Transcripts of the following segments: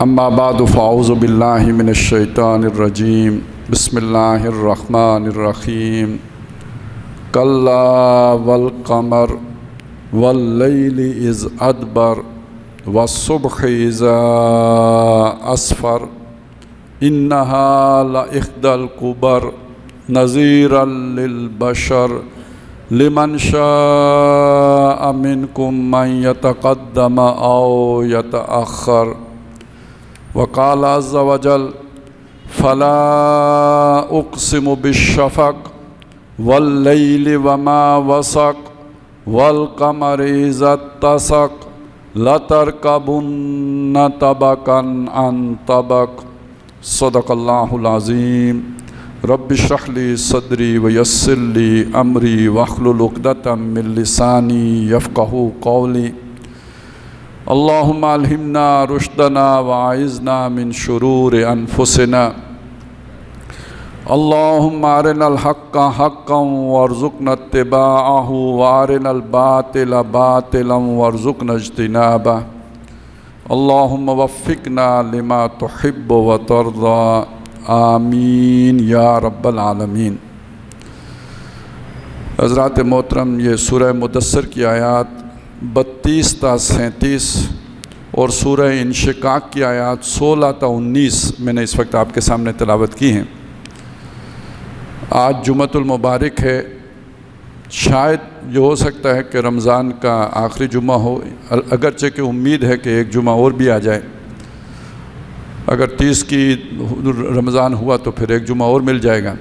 اما بعد فاعوذ باللہ من الشیطان الرجیم بسم اللہ الرحمن الرحیم کلا والقمر واللیل اذ ادبر والصبح اذا اسفر انہا لإحدی الکبر نذیرا للبشر لمن شاء منکم ان یتقدم او یتأخر وقال عز وجل فلا اقسم بالشفق واللیل وما وسق والقمر اذا اتسق لترکبن طبقا عن طبق صدق اللہ العظیم رب اشرح لی صدری ویسر لی امری واحلل عقدۃ من لسانی یفقہوا قولی اللہم الہمنا رشدنا واعذنا من شرور انفسنا اللہم ارنا الحق حقا وارزقنا اتباعہ وارنا الباطل باطلا وارزقنا اجتنابہ اللہم وفقنا لما تحب وترضى آمین یا رب العالمین۔ حضرات محترم، یہ سورہ مدثر کی آیات 32 تا 37 اور سورہ انشقاق کی آیات 16 تا 19 میں نے اس وقت آپ کے سامنے تلاوت کی ہیں۔ آج جمعۃ المبارک ہے، شاید یہ ہو سکتا ہے کہ رمضان کا آخری جمعہ ہو، اگرچہ کہ امید ہے کہ ایک جمعہ اور بھی آ جائے۔ اگر 30 کی رمضان ہوا تو پھر ایک جمعہ اور مل جائے گا،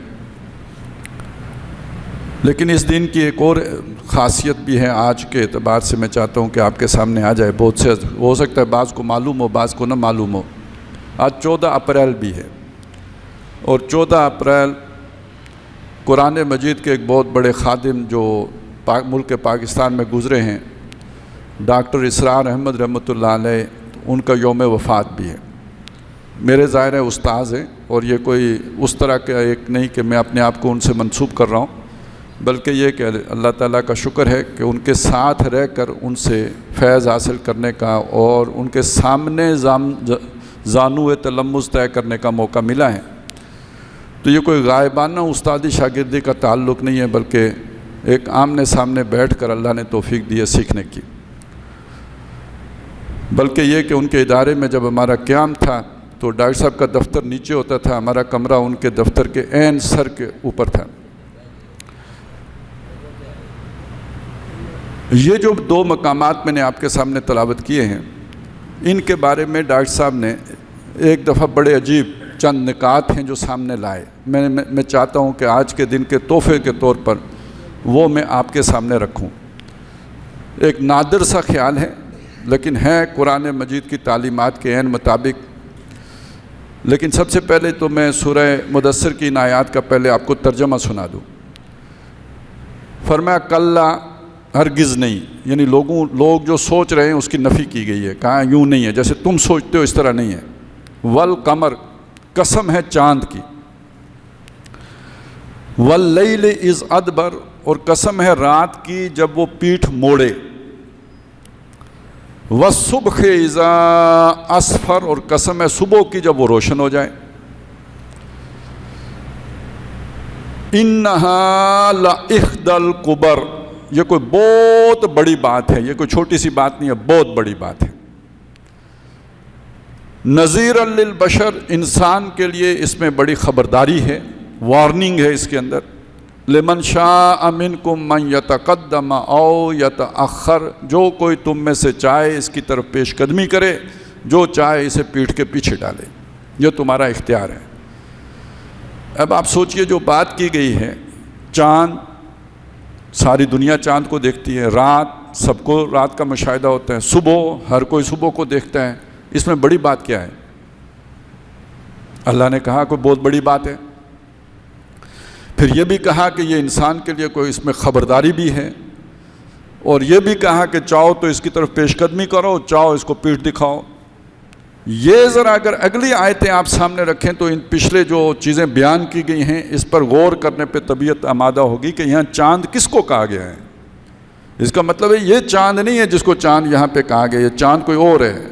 لیکن اس دن کی ایک اور خاصیت بھی ہے آج کے اعتبار سے میں چاہتا ہوں کہ آپ کے سامنے آ جائے۔ بہت سے ہو سکتا ہے بعض کو معلوم ہو، بعض کو نہ معلوم ہو۔ آج 14 اپریل بھی ہے، اور 14 اپریل قرآن مجید کے ایک بہت بڑے خادم جو ملک پاکستان میں گزرے ہیں، ڈاکٹر اسرار احمد رحمۃ اللہ علیہ، ان کا یوم وفات بھی ہے۔ میرے ظاہر ہے استاذ ہیں، اور یہ کوئی اس طرح کا ایک نہیں کہ میں اپنے آپ کو ان سے منسوب کر رہا ہوں، بلکہ یہ کہ اللہ تعالیٰ کا شکر ہے کہ ان کے ساتھ رہ کر ان سے فیض حاصل کرنے کا اور ان کے سامنے زانو تلمذ طے کرنے کا موقع ملا ہے۔ تو یہ کوئی غائبانہ استادی شاگردی کا تعلق نہیں ہے، بلکہ ایک آمنے سامنے بیٹھ کر اللہ نے توفیق دی ہے سیکھنے کی۔ بلکہ یہ کہ ان کے ادارے میں جب ہمارا قیام تھا تو ڈاکٹر صاحب کا دفتر نیچے ہوتا تھا، ہمارا کمرہ ان کے دفتر کے عین سر کے اوپر تھا۔ یہ جو 2 مقامات میں نے آپ کے سامنے تلاوت کیے ہیں، ان کے بارے میں ڈاکٹر صاحب نے ایک دفعہ بڑے عجیب چند نکات ہیں جو سامنے لائے۔ میں چاہتا ہوں کہ آج کے دن کے تحفے کے طور پر وہ میں آپ کے سامنے رکھوں۔ ایک نادر سا خیال ہے، لیکن ہے قرآن مجید کی تعلیمات کے عین مطابق۔ لیکن سب سے پہلے تو میں سورہ مدثر کی ان آیات کا پہلے آپ کو ترجمہ سنا دوں۔ فرمایا کلا، ہرگز نہیں، یعنی لوگ جو سوچ رہے ہیں اس کی نفی کی گئی ہے، کہا یوں نہیں ہے جیسے تم سوچتے ہو اس طرح نہیں ہے۔ والقمر، قسم ہے چاند کی۔ واللیل اذ ادبر، اور قسم ہے رات کی جب وہ پیٹھ موڑے۔ والصبح اذا اسفر، اور قسم ہے صبح کی جب وہ روشن ہو جائے۔ انہا لإحدی الکبر، یہ کوئی بہت بڑی بات ہے، یہ کوئی چھوٹی سی بات نہیں ہے، بہت بڑی بات ہے۔ نذیرا للبشر، انسان کے لیے اس میں بڑی خبرداری ہے، وارننگ ہے اس کے اندر۔ لمن شاء منکم من یتقدم او یتأخر، جو کوئی تم میں سے چاہے اس کی طرف پیش قدمی کرے، جو چاہے اسے پیٹھ کے پیچھے ڈالے، یہ تمہارا اختیار ہے۔ اب آپ سوچئے جو بات کی گئی ہے، چاند، ساری دنیا چاند کو دیکھتی ہے، رات سب کو رات کا مشاہدہ ہوتا ہے، صبح ہر کوئی صبح کو دیکھتا ہے، اس میں بڑی بات کیا ہے؟ اللہ نے کہا کوئی بہت بڑی بات ہے۔ پھر یہ بھی کہا کہ یہ انسان کے لیے کوئی اس میں خبرداری بھی ہے، اور یہ بھی کہا کہ چاہو تو اس کی طرف پیش قدمی کرو، چاہو اس کو پیٹھ دکھاؤ۔ یہ ذرا اگر اگلی آیتیں آپ سامنے رکھیں تو ان پچھلے جو چیزیں بیان کی گئی ہیں اس پر غور کرنے پہ طبیعت آمادہ ہوگی کہ یہاں چاند کس کو کہا گیا ہے۔ اس کا مطلب ہے یہ چاند نہیں ہے جس کو چاند یہاں پہ کہا گیا، یہ چاند کوئی اور ہے۔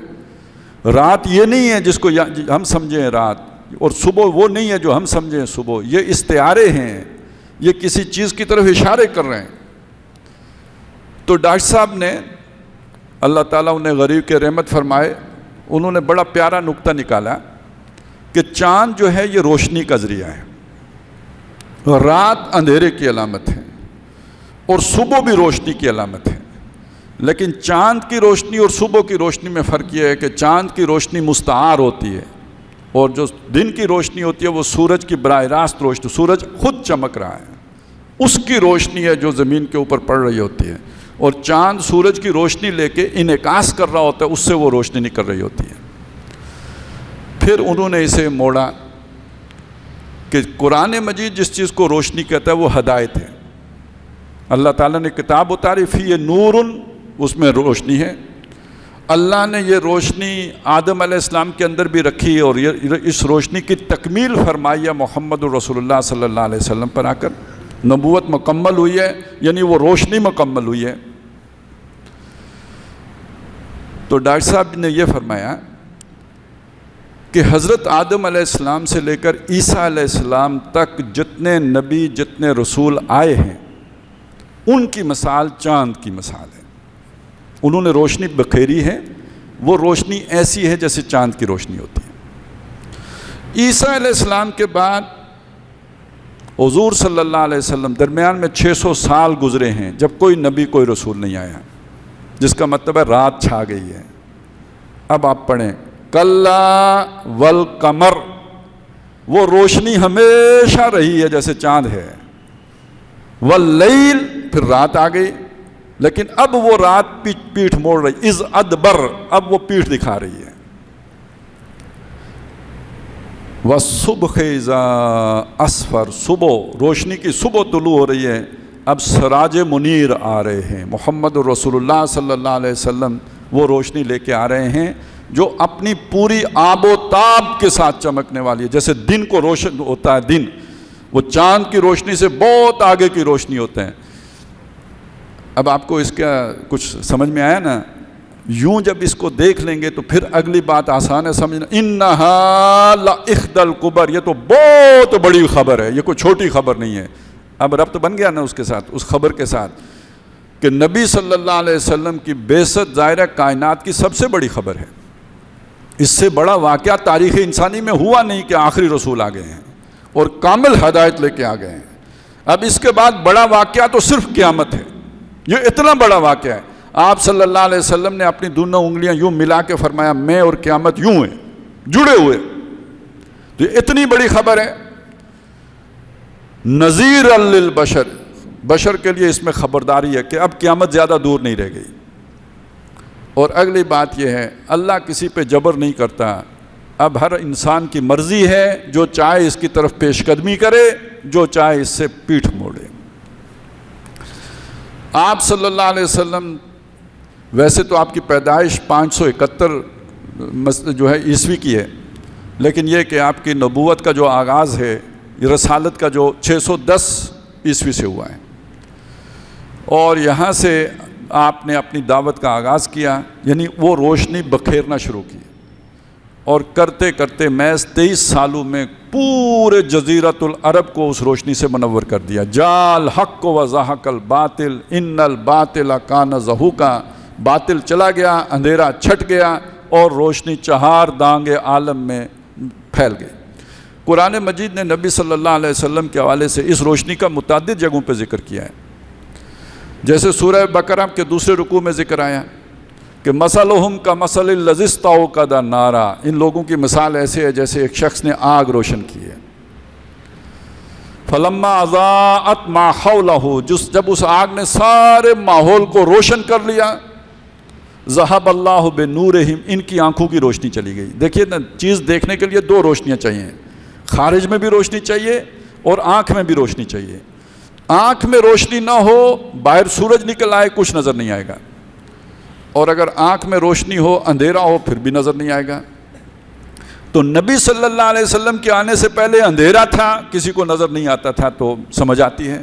رات یہ نہیں ہے جس کو ہم سمجھیں رات، اور صبح وہ نہیں ہے جو ہم سمجھیں صبح. یہ استعارے ہیں، یہ کسی چیز کی طرف اشارے کر رہے ہیں. تو ڈاکٹر صاحب نے، اللہ تعالیٰ انہیں غریب کے رحمت فرمائے، انہوں نے بڑا پیارا نقطہ نکالا کہ چاند جو ہے یہ روشنی کا ذریعہ ہے، رات اندھیرے کی علامت ہے، اور صبح بھی روشنی کی علامت ہے. لیکن چاند کی روشنی اور صبح کی روشنی میں فرق یہ ہے کہ چاند کی روشنی مستعار ہوتی ہے، اور جو دن کی روشنی ہوتی ہے وہ سورج کی براہ راست روشنی، سورج خود چمک رہا ہے، اس کی روشنی ہے جو زمین کے اوپر پڑ رہی ہوتی ہے، اور چاند سورج کی روشنی لے کے انعکاس کر رہا ہوتا ہے، اس سے وہ روشنی نکل رہی ہوتی ہے. پھر انہوں نے اسے موڑا کہ قرآن مجید جس چیز کو روشنی کہتا ہے وہ ہدایت ہے. اللہ تعالیٰ نے کتاب اتاری، فی نور، اس میں روشنی ہے. اللہ نے یہ روشنی آدم علیہ السلام کے اندر بھی رکھی، اور اس روشنی کی تکمیل فرمائی ہے محمد رسول اللہ صلی اللہ علیہ وسلم پر آ کر. نبوت مکمل ہوئی ہے، یعنی وہ روشنی مکمل ہوئی ہے. تو ڈاکٹر صاحب نے یہ فرمایا کہ حضرت آدم علیہ السلام سے لے کر عیسیٰ علیہ السلام تک جتنے نبی، جتنے رسول آئے ہیں، ان کی مثال چاند کی مثال ہے. انہوں نے روشنی بکھیری ہے، وہ روشنی ایسی ہے جیسے چاند کی روشنی ہوتی ہے. عیسیٰ علیہ السلام کے بعد حضور صلی اللہ علیہ وسلم درمیان میں 600 سال گزرے ہیں جب کوئی نبی، کوئی رسول نہیں آیا، جس کا مطلب ہے رات چھا گئی ہے. اب آپ پڑھیں کلا والقمر، وہ روشنی ہمیشہ رہی ہے جیسے چاند ہے. واللیل، پھر رات آ گئی، لیکن اب وہ رات پیٹھ موڑ رہی، از ادبر، اب وہ پیٹھ دکھا رہی ہے. والصبح اذا اسفر، صبح، روشنی کی صبح طلوع ہو رہی ہے، اب سراج منیر آ رہے ہیں. محمد رسول اللہ صلی اللہ علیہ وسلم وہ روشنی لے کے آ رہے ہیں جو اپنی پوری آب و تاب کے ساتھ چمکنے والی ہے. جیسے دن کو روشن ہوتا ہے، دن وہ چاند کی روشنی سے بہت آگے کی روشنی ہوتے ہیں. اب آپ کو اس کا کچھ سمجھ میں آیا نا؟ یوں جب اس کو دیکھ لیں گے تو پھر اگلی بات آسان ہے سمجھنا. انہا لاحدی الکبر، یہ تو بہت بڑی خبر ہے، یہ کوئی چھوٹی خبر نہیں ہے. اب ربط بن گیا نا اس کے ساتھ، اس خبر کے ساتھ، کہ نبی صلی اللہ علیہ وسلم کی بعثت ظاہرہ کائنات کی سب سے بڑی خبر ہے. اس سے بڑا واقعہ تاریخ انسانی میں ہوا نہیں کہ آخری رسول آ گئے ہیں اور کامل ہدایت لے کے آ گئے ہیں. اب اس کے بعد بڑا واقعہ تو صرف قیامت ہے. یہ اتنا بڑا واقعہ ہے. آپ صلی اللہ علیہ وسلم نے اپنی دونوں انگلیاں یوں ملا کے فرمایا میں اور قیامت یوں ہیں، جڑے ہوئے. تو یہ اتنی بڑی خبر ہے. نذیر للبشر، بشر کے لیے اس میں خبرداری ہے کہ اب قیامت زیادہ دور نہیں رہ گئی. اور اگلی بات یہ ہے، اللہ کسی پہ جبر نہیں کرتا. اب ہر انسان کی مرضی ہے، جو چاہے اس کی طرف پیش قدمی کرے، جو چاہے اس سے پیٹھ موڑے. آپ صلی اللہ علیہ وسلم، ویسے تو آپ کی پیدائش 571 جو ہے عیسوی کی ہے، لیکن یہ کہ آپ کی نبوت کا جو آغاز ہے، رسالت کا جو 610 عیسوی سے ہوا ہے، اور یہاں سے آپ نے اپنی دعوت کا آغاز کیا، یعنی وہ روشنی بکھیرنا شروع کی، اور کرتے کرتے محض 23 سالوں میں پورے جزیرۃ العرب کو اس روشنی سے منور کر دیا. جال حق و زہق الباطل ان الباطل کان زہوقا، باطل چلا گیا، اندھیرا چھٹ گیا، اور روشنی چہار دانگ عالم میں پھیل گئی. قرآن مجید نے نبی صلی اللہ علیہ وسلم کے حوالے سے اس روشنی کا متعدد جگہوں پہ ذکر کیا ہے. جیسے سورہ بقرہ کے دوسرے رکوع میں ذکر آیا کہ مثلہم کمثل الذی استوقد نارا، ان لوگوں کی مثال ایسے ہے جیسے ایک شخص نے آگ روشن کی ہے. فلما اضاءت ما حولہ، جب اس آگ نے سارے ماحول کو روشن کر لیا، ذہب اللہ بنورہم، ان کی آنکھوں کی روشنی چلی گئی. دیکھیے نا، چیز دیکھنے کے لیے دو روشنیاں چاہیے، خارج میں بھی روشنی چاہیے اور آنکھ میں بھی روشنی چاہیے. آنکھ میں روشنی نہ ہو، باہر سورج نکل آئے کچھ نظر نہیں آئے گا، اور اگر آنکھ میں روشنی ہو، اندھیرا ہو، پھر بھی نظر نہیں آئے گا. تو نبی صلی اللہ علیہ وسلم کے آنے سے پہلے اندھیرا تھا، کسی کو نظر نہیں آتا تھا، تو سمجھ آتی ہے.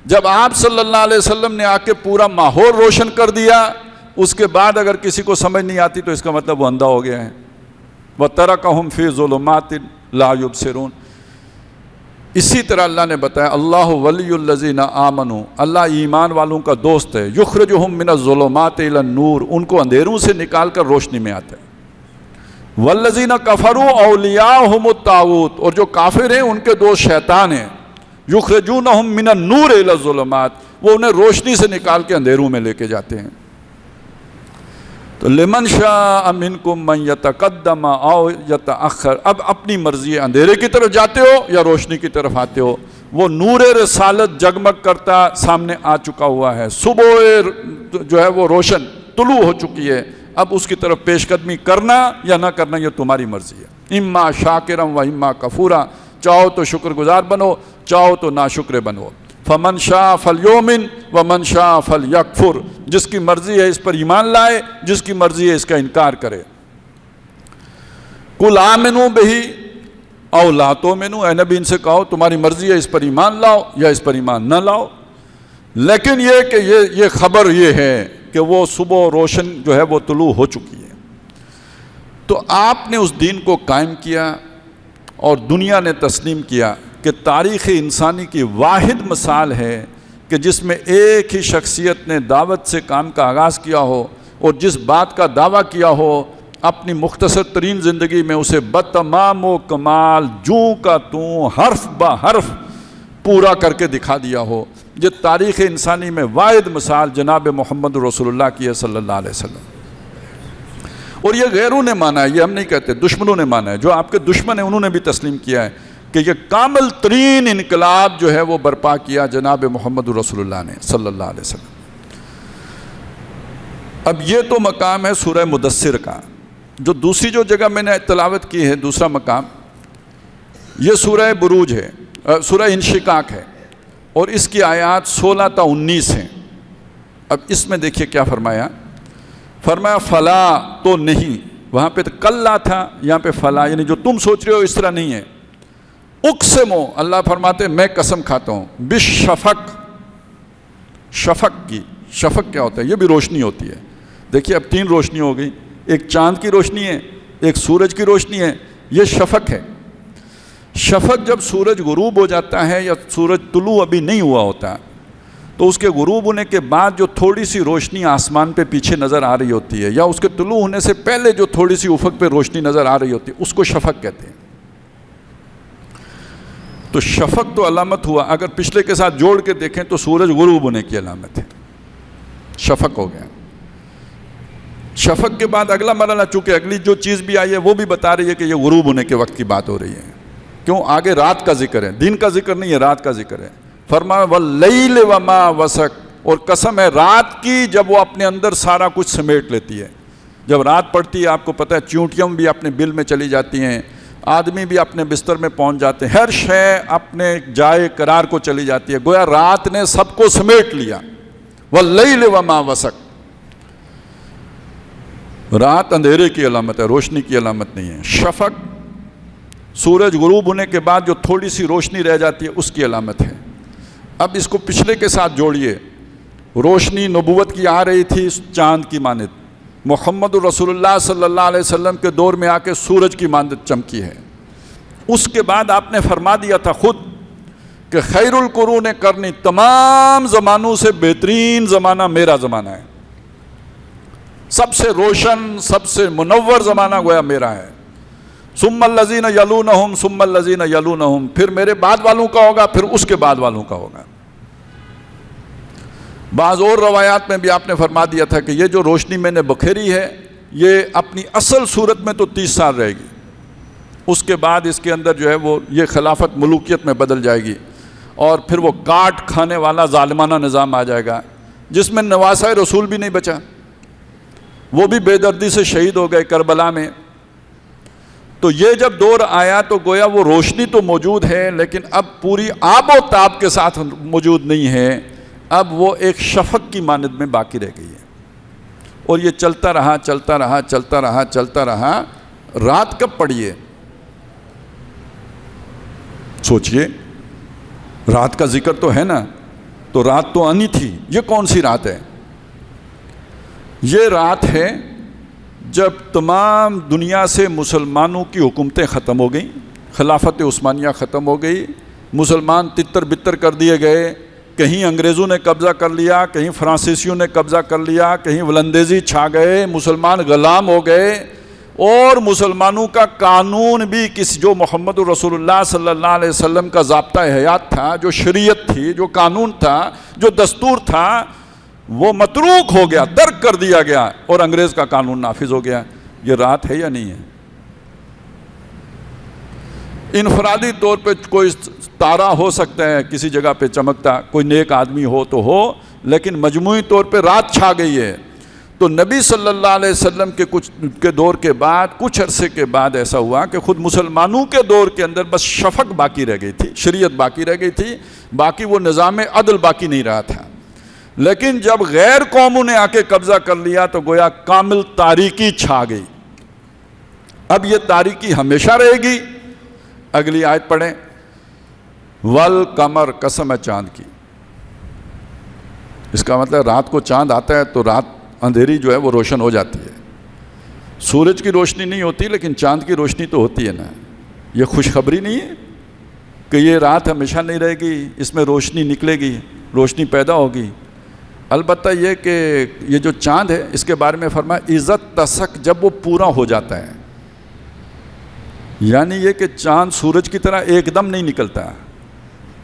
جب آپ صلی اللہ علیہ وسلم نے آ کے پورا ماحول روشن کر دیا، اس کے بعد اگر کسی کو سمجھ نہیں آتی تو اس کا مطلب وہ اندھا ہو گیا ہے. وَتَرَكَهُمْ فِي ظُلُمَاتٍ لَا يُبْصِرُونَ۔ اسی طرح اللہ نے بتایا اللہ ولی الذین آمنوا، اللہ ایمان والوں کا دوست ہے، یخرجہم من الظلمات الی النور، ان کو اندھیروں سے نکال کر روشنی میں آتا ہے۔ والذین کفروا اولیاءہم الطاغوت، اور جو کافر ہیں ان کے دوست شیطان ہیں، یخرجونہم من النور الی الظلمات، وہ انہیں روشنی سے نکال کے اندھیروں میں لے کے جاتے ہیں۔ تو لمن شاء منکم من یتقدم او یتأخر، اب اپنی مرضی ہے، اندھیرے کی طرف جاتے ہو یا روشنی کی طرف آتے ہو۔ وہ نور رسالت جگمگ کرتا سامنے آ چکا ہوا ہے، صبح جو ہے وہ روشن طلوع ہو چکی ہے، اب اس کی طرف پیش قدمی کرنا یا نہ کرنا یہ تمہاری مرضی ہے۔ اما شاکرم و اما کفورا، چاہو تو شکر گزار بنو، چاہو تو ناشکر بنو۔ فمن شاء فلیؤمن ومن شاء فلیکفر، جس کی مرضی ہے اس پر ایمان لائے، جس کی مرضی ہے اس کا انکار کرے۔ قل آمنوا بہ او لا تؤمنوا، اے نبی ان سے کہو تمہاری مرضی ہے اس پر ایمان لاؤ یا اس پر ایمان نہ لاؤ، لیکن یہ کہ یہ خبر یہ ہے کہ وہ صبح روشن جو ہے وہ طلوع ہو چکی ہے۔ تو آپ نے اس دین کو قائم کیا اور دنیا نے تسلیم کیا کہ تاریخ انسانی کی واحد مثال ہے کہ جس میں ایک ہی شخصیت نے دعوت سے کام کا آغاز کیا ہو اور جس بات کا دعویٰ کیا ہو اپنی مختصر ترین زندگی میں اسے بتمام و کمال جوں کا توں حرف بہ حرف پورا کر کے دکھا دیا ہو۔ یہ تاریخ انسانی میں واحد مثال جناب محمد رسول اللہ کی ہے صلی اللہ علیہ وسلم۔ اور یہ غیروں نے مانا ہے، یہ ہم نہیں کہتے، دشمنوں نے مانا ہے، جو آپ کے دشمن ہیں انہوں نے بھی تسلیم کیا ہے کہ یہ کامل ترین انقلاب جو ہے وہ برپا کیا جناب محمد رسول اللہ نے صلی اللہ علیہ وسلم۔ اب یہ تو مقام ہے سورہ مدثر کا۔ جو دوسری جو جگہ میں نے تلاوت کی ہے، دوسرا مقام، یہ سورہ بروج ہے، سورہ انشقاق ہے، اور اس کی آیات 16 تا 19 ہیں۔ اب اس میں دیکھیے کیا فرمایا، فرمایا فلا تو نہیں، وہاں پہ کلا تھا، یہاں پہ فلا، یعنی جو تم سوچ رہے ہو اس طرح نہیں ہے۔ اقسمو، اللہ فرماتے میں قسم کھاتا ہوں، بالشفق، شفق کی، شفق کیا ہوتا ہے؟ یہ بھی روشنی ہوتی ہے۔ دیکھیے اب تین روشنی ہو گئی، ایک چاند کی روشنی ہے، ایک سورج کی روشنی ہے، یہ شفق ہے۔ شفق جب سورج غروب ہو جاتا ہے یا سورج طلوع ابھی نہیں ہوا ہوتا تو اس کے غروب ہونے کے بعد جو تھوڑی سی روشنی آسمان پہ پیچھے نظر آ رہی ہوتی ہے یا اس کے طلوع ہونے سے پہلے جو تھوڑی سی افق پہ روشنی نظر آ رہی ہوتی ہے اس کو شفق کہتے ہیں۔ تو شفق تو علامت ہوا، اگر پچھلے کے ساتھ جوڑ کے دیکھیں تو سورج غروب ہونے کی علامت ہے، شفق ہو گیا۔ شفق کے بعد اگلا مرحلہ، چونکہ اگلی جو چیز بھی آئی ہے وہ بھی بتا رہی ہے کہ یہ غروب ہونے کے وقت کی بات ہو رہی ہے، کیوں آگے رات کا ذکر ہے، دن کا ذکر نہیں ہے، رات کا ذکر ہے۔ فرمایا واللیل وما وسق، اور قسم ہے رات کی جب وہ اپنے اندر سارا کچھ سمیٹ لیتی ہے۔ جب رات پڑتی ہے آپ کو پتہ ہے چیونٹیاں بھی اپنے بل میں چلی جاتی ہیں، آدمی بھی اپنے بستر میں پہنچ جاتے ہیں، ہر شے اپنے جائے قرار کو چلی جاتی ہے، گویا رات نے سب کو سمیٹ لیا۔ واللیل وما وسق، رات اندھیرے کی علامت ہے، روشنی کی علامت نہیں ہے۔ شفق سورج غروب ہونے کے بعد جو تھوڑی سی روشنی رہ جاتی ہے اس کی علامت ہے۔ اب اس کو پچھلے کے ساتھ جوڑیے، روشنی نبوت کی آ رہی تھی چاند کی مانند، محمد رسول اللہ صلی اللہ علیہ وسلم کے دور میں آ کے سورج کی مانند چمکی ہے۔ اس کے بعد آپ نے فرما دیا تھا خود کہ خیر القرون قرنی، تمام زمانوں سے بہترین زمانہ میرا زمانہ ہے، سب سے روشن سب سے منور زمانہ گویا میرا ہے۔ ثم الذین یلونہم ثم الذین یلونہم، پھر میرے بعد والوں کا ہوگا، پھر اس کے بعد والوں کا ہوگا۔ بعض اور روایات میں بھی آپ نے فرما دیا تھا کہ یہ جو روشنی میں نے بکھیری ہے یہ اپنی اصل صورت میں تو 30 سال رہے گی، اس کے بعد اس کے اندر جو ہے وہ یہ خلافت ملوکیت میں بدل جائے گی اور پھر وہ کاٹ کھانے والا ظالمانہ نظام آ جائے گا جس میں نواسۂ رسول بھی نہیں بچا، وہ بھی بے دردی سے شہید ہو گئے کربلا میں۔ تو یہ جب دور آیا تو گویا وہ روشنی تو موجود ہے لیکن اب پوری آب و تاب کے ساتھ موجود نہیں ہے، اب وہ ایک شفق کی مانند میں باقی رہ گئی ہے۔ اور یہ چلتا رہا چلتا رہا چلتا رہا چلتا رہا، رات کب پڑی ہے؟ سوچئے، رات کا ذکر تو ہے نا، تو رات تو آنی تھی، یہ کون سی رات ہے؟ یہ رات ہے جب تمام دنیا سے مسلمانوں کی حکومتیں ختم ہو گئیں، خلافت عثمانیہ ختم ہو گئی، مسلمان تتر بتر کر دیے گئے، کہیں انگریزوں نے قبضہ کر لیا، کہیں فرانسیسیوں نے قبضہ کر لیا، کہیں ولندیزی چھا گئے، مسلمان غلام ہو گئے، اور مسلمانوں کا قانون بھی جو محمد رسول اللہ صلی اللہ علیہ وسلم کا ضابطۂ حیات تھا، جو شریعت تھی، جو قانون تھا، جو دستور تھا، وہ متروک ہو گیا، ترک کر دیا گیا، اور انگریز کا قانون نافذ ہو گیا۔ یہ رات ہے یا نہیں ہے؟ انفرادی طور پہ کوئی تارا ہو سکتا ہے کسی جگہ پہ چمکتا، کوئی نیک آدمی ہو تو ہو، لیکن مجموعی طور پہ رات چھا گئی ہے۔ تو نبی صلی اللہ علیہ وسلم کے دور کے بعد، کچھ عرصے کے بعد ایسا ہوا کہ خود مسلمانوں کے دور کے اندر بس شفق باقی رہ گئی تھی، شریعت باقی رہ گئی تھی، باقی وہ نظام عدل باقی نہیں رہا تھا۔ لیکن جب غیر قوموں نے آ کے قبضہ کر لیا تو گویا کامل تاریکی چھا گئی۔ اب یہ تاریکی ہمیشہ رہے گی۔ اگلی آیت پڑھیں، والقمر، قسم ہے چاند کی۔ اس کا مطلب رات کو چاند آتا ہے تو رات اندھیری جو ہے وہ روشن ہو جاتی ہے۔ سورج کی روشنی نہیں ہوتی لیکن چاند کی روشنی تو ہوتی ہے نا۔ یہ خوشخبری نہیں ہے کہ یہ رات ہمیشہ نہیں رہے گی، اس میں روشنی نکلے گی، روشنی پیدا ہوگی۔ البتہ یہ کہ یہ جو چاند ہے اس کے بارے میں فرمایا عزت تسک، جب وہ پورا ہو جاتا ہے، یعنی یہ کہ چاند سورج کی طرح ایک دم نہیں نکلتا،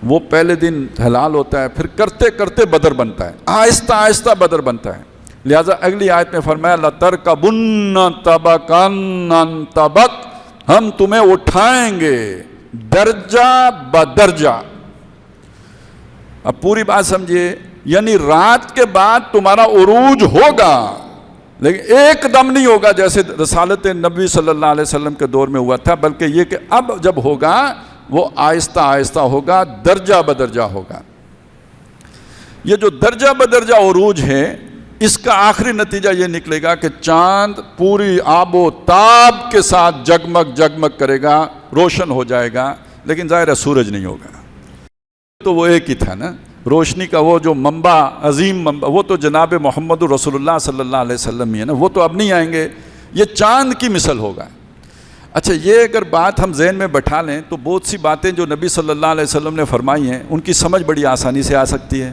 وہ پہلے دن ہلال ہوتا ہے، پھر کرتے کرتے بدر بنتا ہے، آہستہ آہستہ بدر بنتا ہے۔ لہٰذا اگلی آیت میں فرمایا لَتَرْكَبُنَّ طَبَقًا عَن طَبَقٍ، ہم تمہیں اٹھائیں گے درجہ بدرجہ۔ اب پوری بات سمجھیے، یعنی رات کے بعد تمہارا عروج ہوگا، لیکن ایک دم نہیں ہوگا جیسے رسالت نبی صلی اللہ علیہ وسلم کے دور میں ہوا تھا، بلکہ یہ کہ اب جب ہوگا وہ آہستہ آہستہ ہوگا، درجہ بدرجہ ہوگا۔ یہ جو درجہ بدرجہ عروج ہے، اس کا آخری نتیجہ یہ نکلے گا کہ چاند پوری آب و تاب کے ساتھ جگمگ جگمگ کرے گا، روشن ہو جائے گا، لیکن ظاہر ہے سورج نہیں ہوگا۔ تو وہ ایک ہی تھا نا، روشنی کا وہ جو منبع، عظیم منبع، وہ تو جناب محمد رسول اللہ صلی اللہ علیہ وسلم ہی ہے نا، وہ تو اب نہیں آئیں گے، یہ چاند کی مثل ہوگا۔ اچھا، یہ اگر بات ہم ذہن میں بٹھا لیں تو بہت سی باتیں جو نبی صلی اللہ علیہ وسلم نے فرمائی ہیں ان کی سمجھ بڑی آسانی سے آ سکتی ہے۔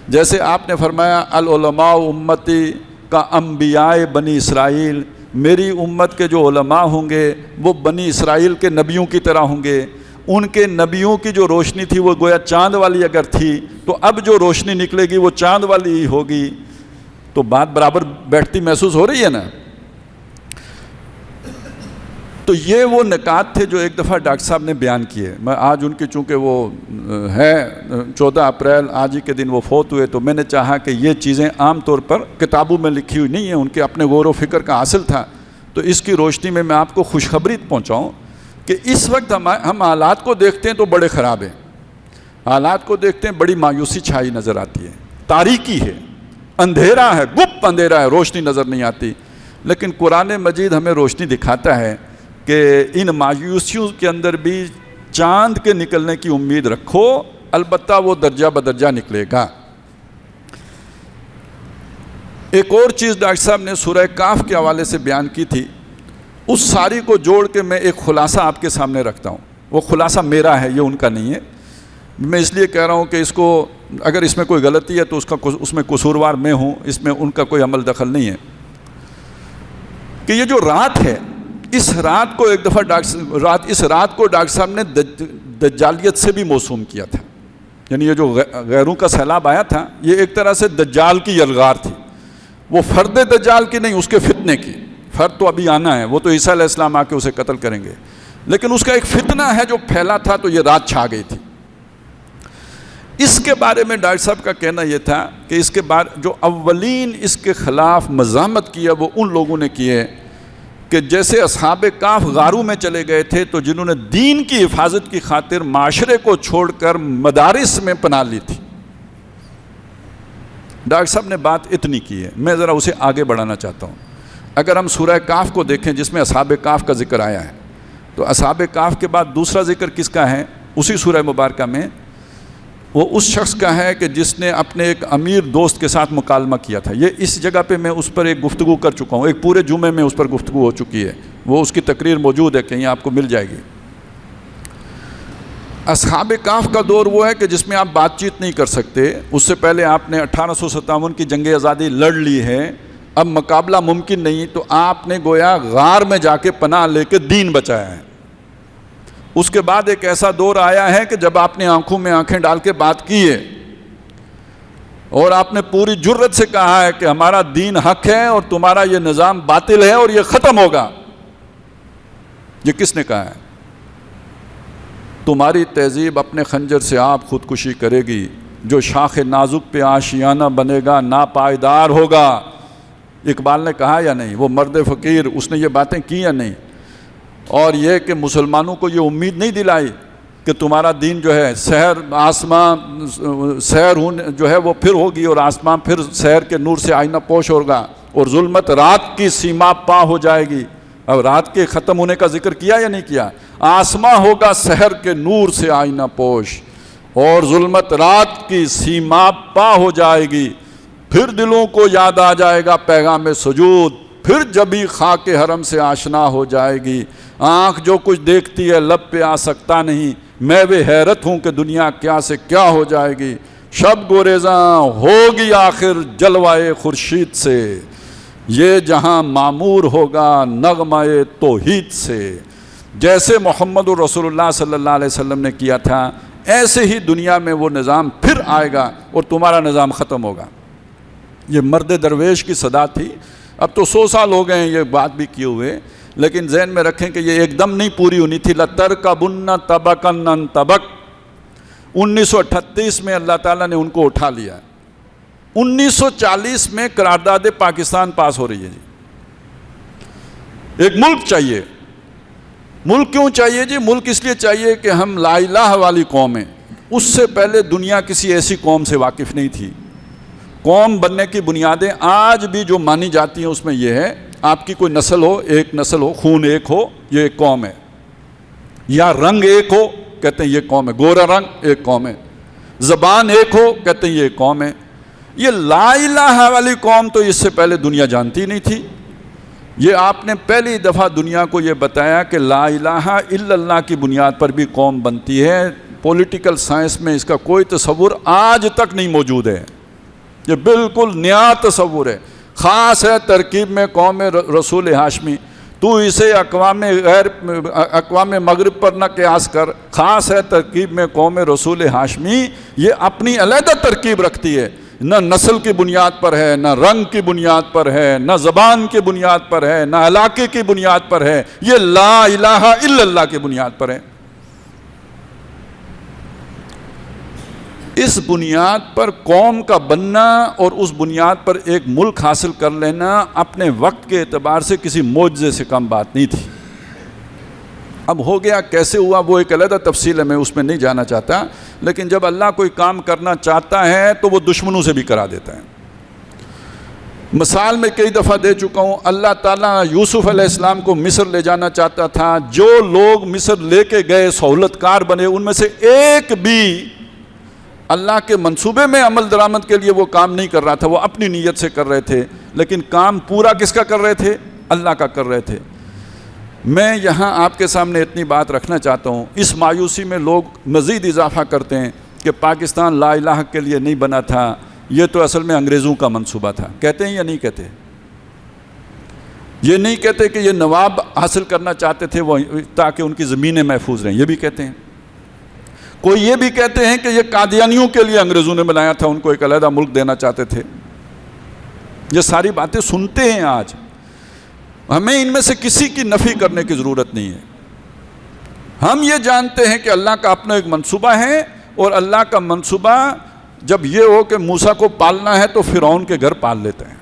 جیسے آپ نے فرمایا العلماء امتی کا انبیاء بنی اسرائیل، میری امت کے جو علماء ہوں گے وہ بنی اسرائیل کے نبیوں کی طرح ہوں گے۔ ان کے نبیوں کی جو روشنی تھی وہ گویا چاند والی اگر تھی تو اب جو روشنی نکلے گی وہ چاند والی ہی ہوگی۔ تو بات برابر بیٹھتی محسوس ہو رہی ہے نا۔ تو یہ وہ نکات تھے جو ایک دفعہ ڈاکٹر صاحب نے بیان کیے۔ میں آج ان کی چونکہ وہ ہے 14 اپریل، آج ہی کے دن وہ فوت ہوئے، تو میں نے چاہا کہ یہ چیزیں عام طور پر کتابوں میں لکھی ہوئی نہیں ہیں، ان کے اپنے غور و فکر کا حاصل تھا، تو اس کی روشنی میں آپ کو خوشخبری پہنچاؤں کہ اس وقت ہم حالات کو دیکھتے ہیں تو بڑے خراب ہیں، حالات کو دیکھتے ہیں بڑی مایوسی چھائی نظر آتی ہے، تاریکی ہے، اندھیرا ہے، گپ اندھیرا ہے، روشنی نظر نہیں آتی۔ لیکن قرآن مجید ہمیں روشنی دکھاتا ہے کہ ان مایوسیوں کے اندر بھی چاند کے نکلنے کی امید رکھو، البتہ وہ درجہ بدرجہ نکلے گا۔ ایک اور چیز ڈاکٹر صاحب نے سورہ کاف کے حوالے سے بیان کی تھی، اس ساری کو جوڑ کے میں ایک خلاصہ آپ کے سامنے رکھتا ہوں۔ وہ خلاصہ میرا ہے، یہ ان کا نہیں ہے۔ میں اس لیے کہہ رہا ہوں کہ اس کو اگر اس میں کوئی غلطی ہے تو اس میں قصوروار میں ہوں، اس میں ان کا کوئی عمل دخل نہیں ہے۔ کہ یہ جو رات ہے، اس رات کو ایک دفعہ اس رات کو ڈاکٹر صاحب نے دجالیت سے بھی موسوم کیا تھا، یعنی یہ جو غیروں کا سیلاب آیا تھا یہ ایک طرح سے دجال کی یلغار تھی، وہ فرد دجال کی نہیں، اس کے فتنے کی۔ فرد تو ابھی آنا ہے، وہ تو عیسیٰ علیہ السلام آ کے اسے قتل کریں گے، لیکن اس کا ایک فتنہ ہے جو پھیلا تھا، تو یہ رات چھا گئی تھی۔ اس کے بارے میں ڈاکٹر صاحب کا کہنا یہ تھا کہ اس کے بعد جو اولین اس کے خلاف مزاحمت کیا وہ ان لوگوں نے کیے کہ جیسے اصحاب کہف غاروں میں چلے گئے تھے تو جنہوں نے دین کی حفاظت کی خاطر معاشرے کو چھوڑ کر مدارس میں پناہ لی تھی۔ ڈاکٹر صاحب نے بات اتنی کی ہے، میں ذرا اسے آگے بڑھانا چاہتا ہوں۔ اگر ہم سورہ کہف کو دیکھیں جس میں اصحاب کہف کا ذکر آیا ہے، تو اصحاب کہف کے بعد دوسرا ذکر کس کا ہے اسی سورہ مبارکہ میں؟ وہ اس شخص کا ہے کہ جس نے اپنے ایک امیر دوست کے ساتھ مکالمہ کیا تھا. یہ اس جگہ پہ میں اس پر ایک گفتگو کر چکا ہوں, ایک پورے جمعے میں اس پر گفتگو ہو چکی ہے, وہ اس کی تقریر موجود ہے, کہیں آپ کو مل جائے گی. اصحاب کہف کا دور وہ ہے کہ جس میں آپ بات چیت نہیں کر سکتے. اس سے پہلے آپ نے 1857 کی جنگ آزادی لڑ لی ہے, اب مقابلہ ممکن نہیں, تو آپ نے گویا غار میں جا کے پناہ لے کے دین بچایا ہے. اس کے بعد ایک ایسا دور آیا ہے کہ جب آپ نے آنکھوں میں آنکھیں ڈال کے بات کی ہے اور آپ نے پوری جرت سے کہا ہے کہ ہمارا دین حق ہے اور تمہارا یہ نظام باطل ہے اور یہ ختم ہوگا. یہ کس نے کہا ہے؟ تمہاری تہذیب اپنے خنجر سے آپ خودکشی کرے گی, جو شاخ نازک پہ آشیانہ بنے گا ناپائیدار ہوگا. اقبال نے کہا یا نہیں؟ وہ مرد فقیر, اس نے یہ باتیں کی یا نہیں؟ اور یہ کہ مسلمانوں کو یہ امید نہیں دلائی کہ تمہارا دین جو ہے سحر آسمان سحر جو ہے وہ پھر ہوگی اور آسمان پھر سحر کے نور سے آئینہ پوش ہوگا اور ظلمت رات کی سیما پا ہو جائے گی. اب رات کے ختم ہونے کا ذکر کیا یا نہیں کیا؟ آسمان ہوگا سحر کے نور سے آئینہ پوش اور ظلمت رات کی سیما پا ہو جائے گی. پھر دلوں کو یاد آ جائے گا پیغام سجود, پھر جبھی خاک حرم سے آشنا ہو جائے گی. آنکھ جو کچھ دیکھتی ہے لب پہ آ سکتا نہیں, میں وہ حیرت ہوں کہ دنیا کیا سے کیا ہو جائے گی. شب گریزاں ہوگی آخر جلوائے خورشید سے, یہ جہاں معمور ہوگا نغمہ توحید سے. جیسے محمد رسول اللہ صلی اللہ علیہ وسلم نے کیا تھا ایسے ہی دنیا میں وہ نظام پھر آئے گا اور تمہارا نظام ختم ہوگا. یہ مرد درویش کی صدا تھی. اب تو 100 سال ہو گئے ہیں یہ بات بھی کیے ہوئے, لیکن ذہن میں رکھیں کہ یہ ایک دم نہیں پوری ہونی تھی. لَتَرْكَبُنَّ طَبَقًا عَنْ طَبَقٍ 1938 میں اللہ تعالیٰ نے ان کو اٹھا لیا. 1940 میں قرارداد پاکستان پاس ہو رہی ہے جی. ایک ملک چاہیے. ملک کیوں چاہیے جی؟ ملک اس لیے چاہیے کہ ہم لا الہ والی قوم ہیں. اس سے پہلے دنیا کسی ایسی قوم سے واقف نہیں تھی. قوم بننے کی بنیادیں آج بھی جو مانی جاتی ہیں اس میں یہ ہے, آپ کی کوئی نسل ہو, ایک نسل ہو, خون ایک ہو, یہ ایک قوم ہے. یا رنگ ایک ہو, کہتے ہیں یہ قوم ہے. گورا رنگ ایک قوم ہے. زبان ایک ہو, کہتے ہیں یہ ایک قوم ہے. یہ لا الہ والی قوم تو اس سے پہلے دنیا جانتی نہیں تھی. یہ آپ نے پہلی دفعہ دنیا کو یہ بتایا کہ لا الہ الا اللہ کی بنیاد پر بھی قوم بنتی ہے. پولیٹیکل سائنس میں اس کا کوئی تصور آج تک نہیں موجود ہے. یہ بالکل نیا تصور ہے. خاص ہے ترکیب میں قوم رسول ہاشمی. تو اسے اقوام مغرب پر نہ قیاس کر. خاص ہے ترکیب میں قوم رسول ہاشمی. یہ اپنی علیحدہ ترکیب رکھتی ہے. نہ نسل کی بنیاد پر ہے, نہ رنگ کی بنیاد پر ہے, نہ زبان کی بنیاد پر ہے, نہ علاقے کی بنیاد پر ہے. یہ لا الہ الا اللہ کی بنیاد پر ہے. اس بنیاد پر قوم کا بننا اور اس بنیاد پر ایک ملک حاصل کر لینا اپنے وقت کے اعتبار سے کسی معجزے سے کم بات نہیں تھی. اب ہو گیا, کیسے ہوا وہ ایک علیحدہ تفصیل ہے, میں اس میں نہیں جانا چاہتا. لیکن جب اللہ کوئی کام کرنا چاہتا ہے تو وہ دشمنوں سے بھی کرا دیتا ہے. مثال میں کئی دفعہ دے چکا ہوں, اللہ تعالیٰ یوسف علیہ السلام کو مصر لے جانا چاہتا تھا. جو لوگ مصر لے کے گئے سہولت کار بنے, ان میں سے ایک بھی اللہ کے منصوبے میں عمل درآمد کے لیے وہ کام نہیں کر رہا تھا. وہ اپنی نیت سے کر رہے تھے, لیکن کام پورا کس کا کر رہے تھے؟ اللہ کا کر رہے تھے. میں یہاں آپ کے سامنے اتنی بات رکھنا چاہتا ہوں. اس مایوسی میں لوگ مزید اضافہ کرتے ہیں کہ پاکستان لا الہ کے لیے نہیں بنا تھا, یہ تو اصل میں انگریزوں کا منصوبہ تھا. کہتے ہیں یا نہیں کہتے؟ یہ نہیں کہتے کہ یہ نواب حاصل کرنا چاہتے تھے وہ تاکہ ان کی زمینیں محفوظ رہیں, یہ بھی کہتے ہیں. کوئی یہ بھی کہتے ہیں کہ یہ قادیانیوں کے لیے انگریزوں نے بنایا تھا, ان کو ایک علیحدہ ملک دینا چاہتے تھے. یہ ساری باتیں سنتے ہیں آج. ہمیں ان میں سے کسی کی نفی کرنے کی ضرورت نہیں ہے. ہم یہ جانتے ہیں کہ اللہ کا اپنا ایک منصوبہ ہے, اور اللہ کا منصوبہ جب یہ ہو کہ موسیٰ کو پالنا ہے تو فرعون کے گھر پال لیتے ہیں.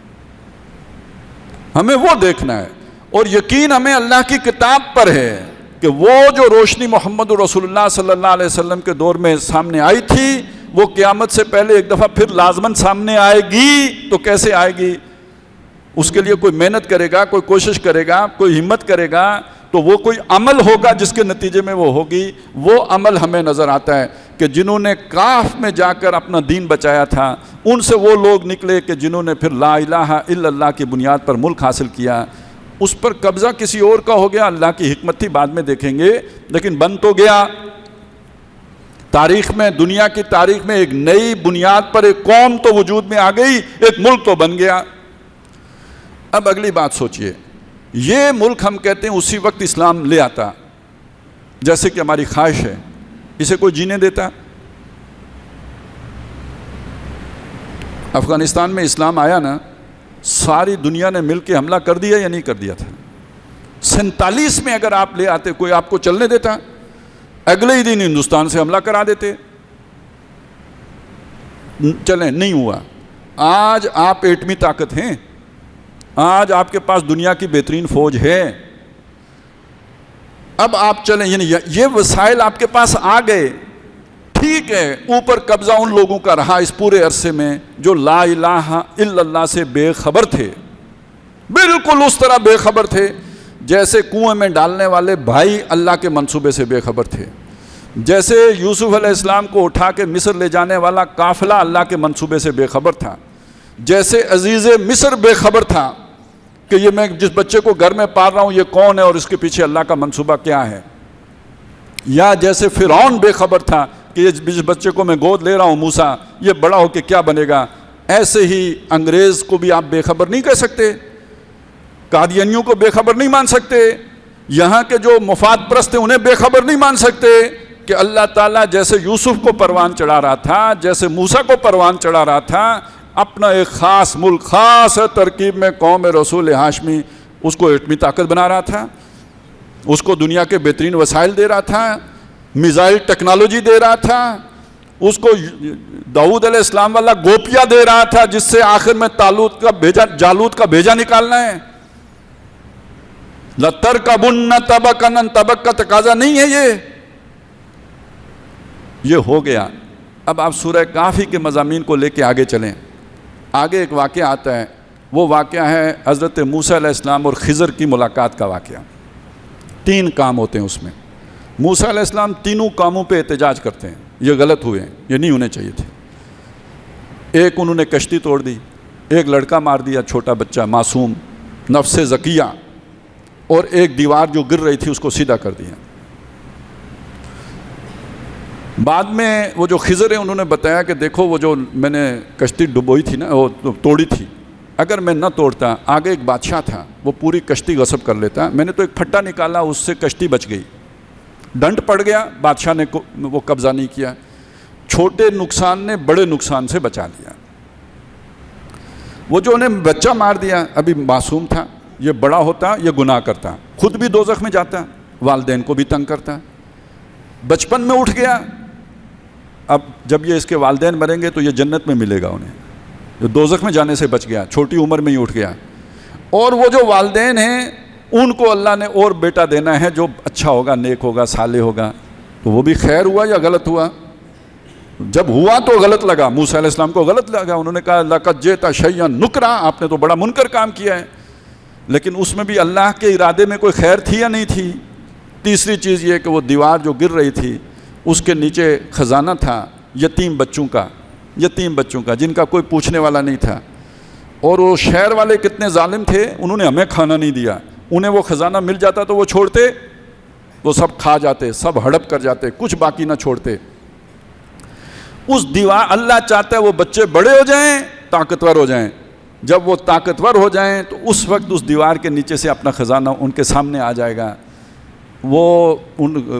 ہمیں وہ دیکھنا ہے, اور یقین ہمیں اللہ کی کتاب پر ہے کہ وہ جو روشنی محمد رسول اللہ صلی اللہ علیہ وسلم کے دور میں سامنے آئی تھی, وہ قیامت سے پہلے ایک دفعہ پھر لازماً سامنے آئے گی. تو کیسے آئے گی؟ اس کے لیے کوئی محنت کرے گا, کوئی کوشش کرے گا, کوئی ہمت کرے گا, تو وہ کوئی عمل ہوگا جس کے نتیجے میں وہ ہوگی. وہ عمل ہمیں نظر آتا ہے کہ جنہوں نے کاف میں جا کر اپنا دین بچایا تھا، ان سے وہ لوگ نکلے کہ جنہوں نے پھر لا الہ الا اللہ کی بنیاد پر ملک حاصل کیا. اس پر قبضہ کسی اور کا ہو گیا، اللہ کی حکمت تھی، بعد میں دیکھیں گے، لیکن بن تو گیا. تاریخ میں، دنیا کی تاریخ میں ایک نئی بنیاد پر ایک قوم تو وجود میں آ گئی، ایک ملک تو بن گیا. اب اگلی بات سوچئے، یہ ملک ہم کہتے ہیں اسی وقت اسلام لے آتا جیسے کہ ہماری خواہش ہے، اسے کوئی جینے دیتا؟ افغانستان میں اسلام آیا نا، ساری دنیا نے مل کے حملہ کر دیا یا نہیں کر دیا تھا؟ 47 میں اگر آپ لے آتے، کوئی آپ کو چلنے دیتا؟ اگلے ہی دن ہندوستان سے حملہ کرا دیتے. چلیں، نہیں ہوا. آج آپ ایٹمی طاقت ہیں، آج آپ کے پاس دنیا کی بہترین فوج ہے. اب آپ چلیں، یعنی یہ وسائل آپ کے پاس آ گئے، ٹھیک ہے، اوپر قبضہ ان لوگوں کا رہا اس پورے عرصے میں جو لا الہ الا اللہ سے بے خبر تھے، بالکل اس طرح بے خبر تھے جیسے کنویں میں ڈالنے والے بھائی اللہ کے منصوبے سے بے خبر تھے، جیسے یوسف علیہ السلام کو اٹھا کے مصر لے جانے والا قافلہ اللہ کے منصوبے سے بے خبر تھا، جیسے عزیز مصر بے خبر تھا کہ یہ میں جس بچے کو گھر میں پال رہا ہوں یہ کون ہے اور اس کے پیچھے اللہ کا منصوبہ کیا ہے، یا جیسے فرعون بے خبر تھا کہ یہ جس بچے کو میں گود لے رہا ہوں موسیٰ، یہ بڑا ہو کے کیا بنے گا. ایسے ہی انگریز کو بھی آپ بے خبر نہیں کہہ سکتے، قادیانیوں کو بے خبر نہیں مان سکتے، یہاں کے جو مفاد پرست ہیں انہیں بے خبر نہیں مان سکتے کہ اللہ تعالیٰ جیسے یوسف کو پروان چڑھا رہا تھا، جیسے موسیٰ کو پروان چڑھا رہا تھا، اپنا ایک خاص ملک، خاص ترکیب میں قوم رسول ہاشمی، اس کو ایٹمی طاقت بنا رہا تھا، اس کو دنیا کے بہترین وسائل دے رہا تھا، میزائل ٹیکنالوجی دے رہا تھا، اس کو داؤد علیہ السلام والا گوپیا دے رہا تھا جس سے آخر میں جالوت کا بھیجا نکالنا ہے. لَتَرْكَبُنَّ طَبَقًا طبق کا تقاضا نہیں ہے، یہ ہو گیا. اب آپ سورہ کافی کے مضامین کو لے کے آگے چلیں. آگے ایک واقعہ آتا ہے، وہ واقعہ ہے حضرت موسیٰ علیہ السلام اور خضر کی ملاقات کا واقعہ. 3 کام ہوتے ہیں اس میں. موسیٰ علیہ السلام تینوں کاموں پہ احتجاج کرتے ہیں، یہ غلط ہوئے ہیں، یہ نہیں ہونے چاہیے تھے. ایک، انہوں نے کشتی توڑ دی، ایک لڑکا مار دیا، چھوٹا بچہ معصوم نفس زکیہ، اور ایک دیوار جو گر رہی تھی اس کو سیدھا کر دیا. بعد میں وہ جو خضر ہیں انہوں نے بتایا کہ دیکھو وہ جو میں نے کشتی ڈبوئی تھی نا، وہ توڑی تھی، اگر میں نہ توڑتا، آگے ایک بادشاہ تھا وہ پوری کشتی غصب کر لیتا، میں نے تو ایک پھٹا نکالا، اس سے کشتی بچ گئی. ڈنڈ پڑ گیا، بادشاہ نے وہ قبضہ نہیں کیا. چھوٹے نقصان نے بڑے نقصان سے بچا لیا. وہ جو انہیں بچہ مار دیا ابھی معصوم تھا، یہ بڑا ہوتا یہ گناہ کرتا، خود بھی دوزخ میں جاتا، والدین کو بھی تنگ کرتا. بچپن میں اٹھ گیا، اب جب یہ اس کے والدین مریں گے تو یہ جنت میں ملے گا انہیں، جو دوزخ میں جانے سے بچ گیا، چھوٹی عمر میں ہی اٹھ گیا. اور وہ جو والدین ہیں ان کو اللہ نے اور بیٹا دینا ہے جو اچھا ہوگا، نیک ہوگا، صالح ہوگا. تو وہ بھی خیر ہوا یا غلط ہوا؟ جب ہوا تو غلط لگا، موسیٰ علیہ السلام کو غلط لگا، انہوں نے کہا لَقَدْ جِئْتَ شَيْئًا نُكْرًا، آپ نے تو بڑا منکر کام کیا ہے. لیکن اس میں بھی اللہ کے ارادے میں کوئی خیر تھی یا نہیں تھی؟ تیسری چیز یہ کہ وہ دیوار جو گر رہی تھی اس کے نیچے خزانہ تھا یتیم بچوں کا جن کا کوئی پوچھنے والا نہیں تھا. اور وہ شہر والے کتنے ظالم تھے، انہوں نے ہمیں کھانا نہیں دیا، انہیں وہ خزانہ مل جاتا تو وہ چھوڑتے، وہ سب کھا جاتے، سب ہڑپ کر جاتے، کچھ باقی نہ چھوڑتے. اس دیوار، اللہ چاہتا ہے وہ بچے بڑے ہو جائیں، طاقتور ہو جائیں. جب وہ طاقتور ہو جائیں تو اس وقت اس دیوار کے نیچے سے اپنا خزانہ ان کے سامنے آ جائے گا. وہ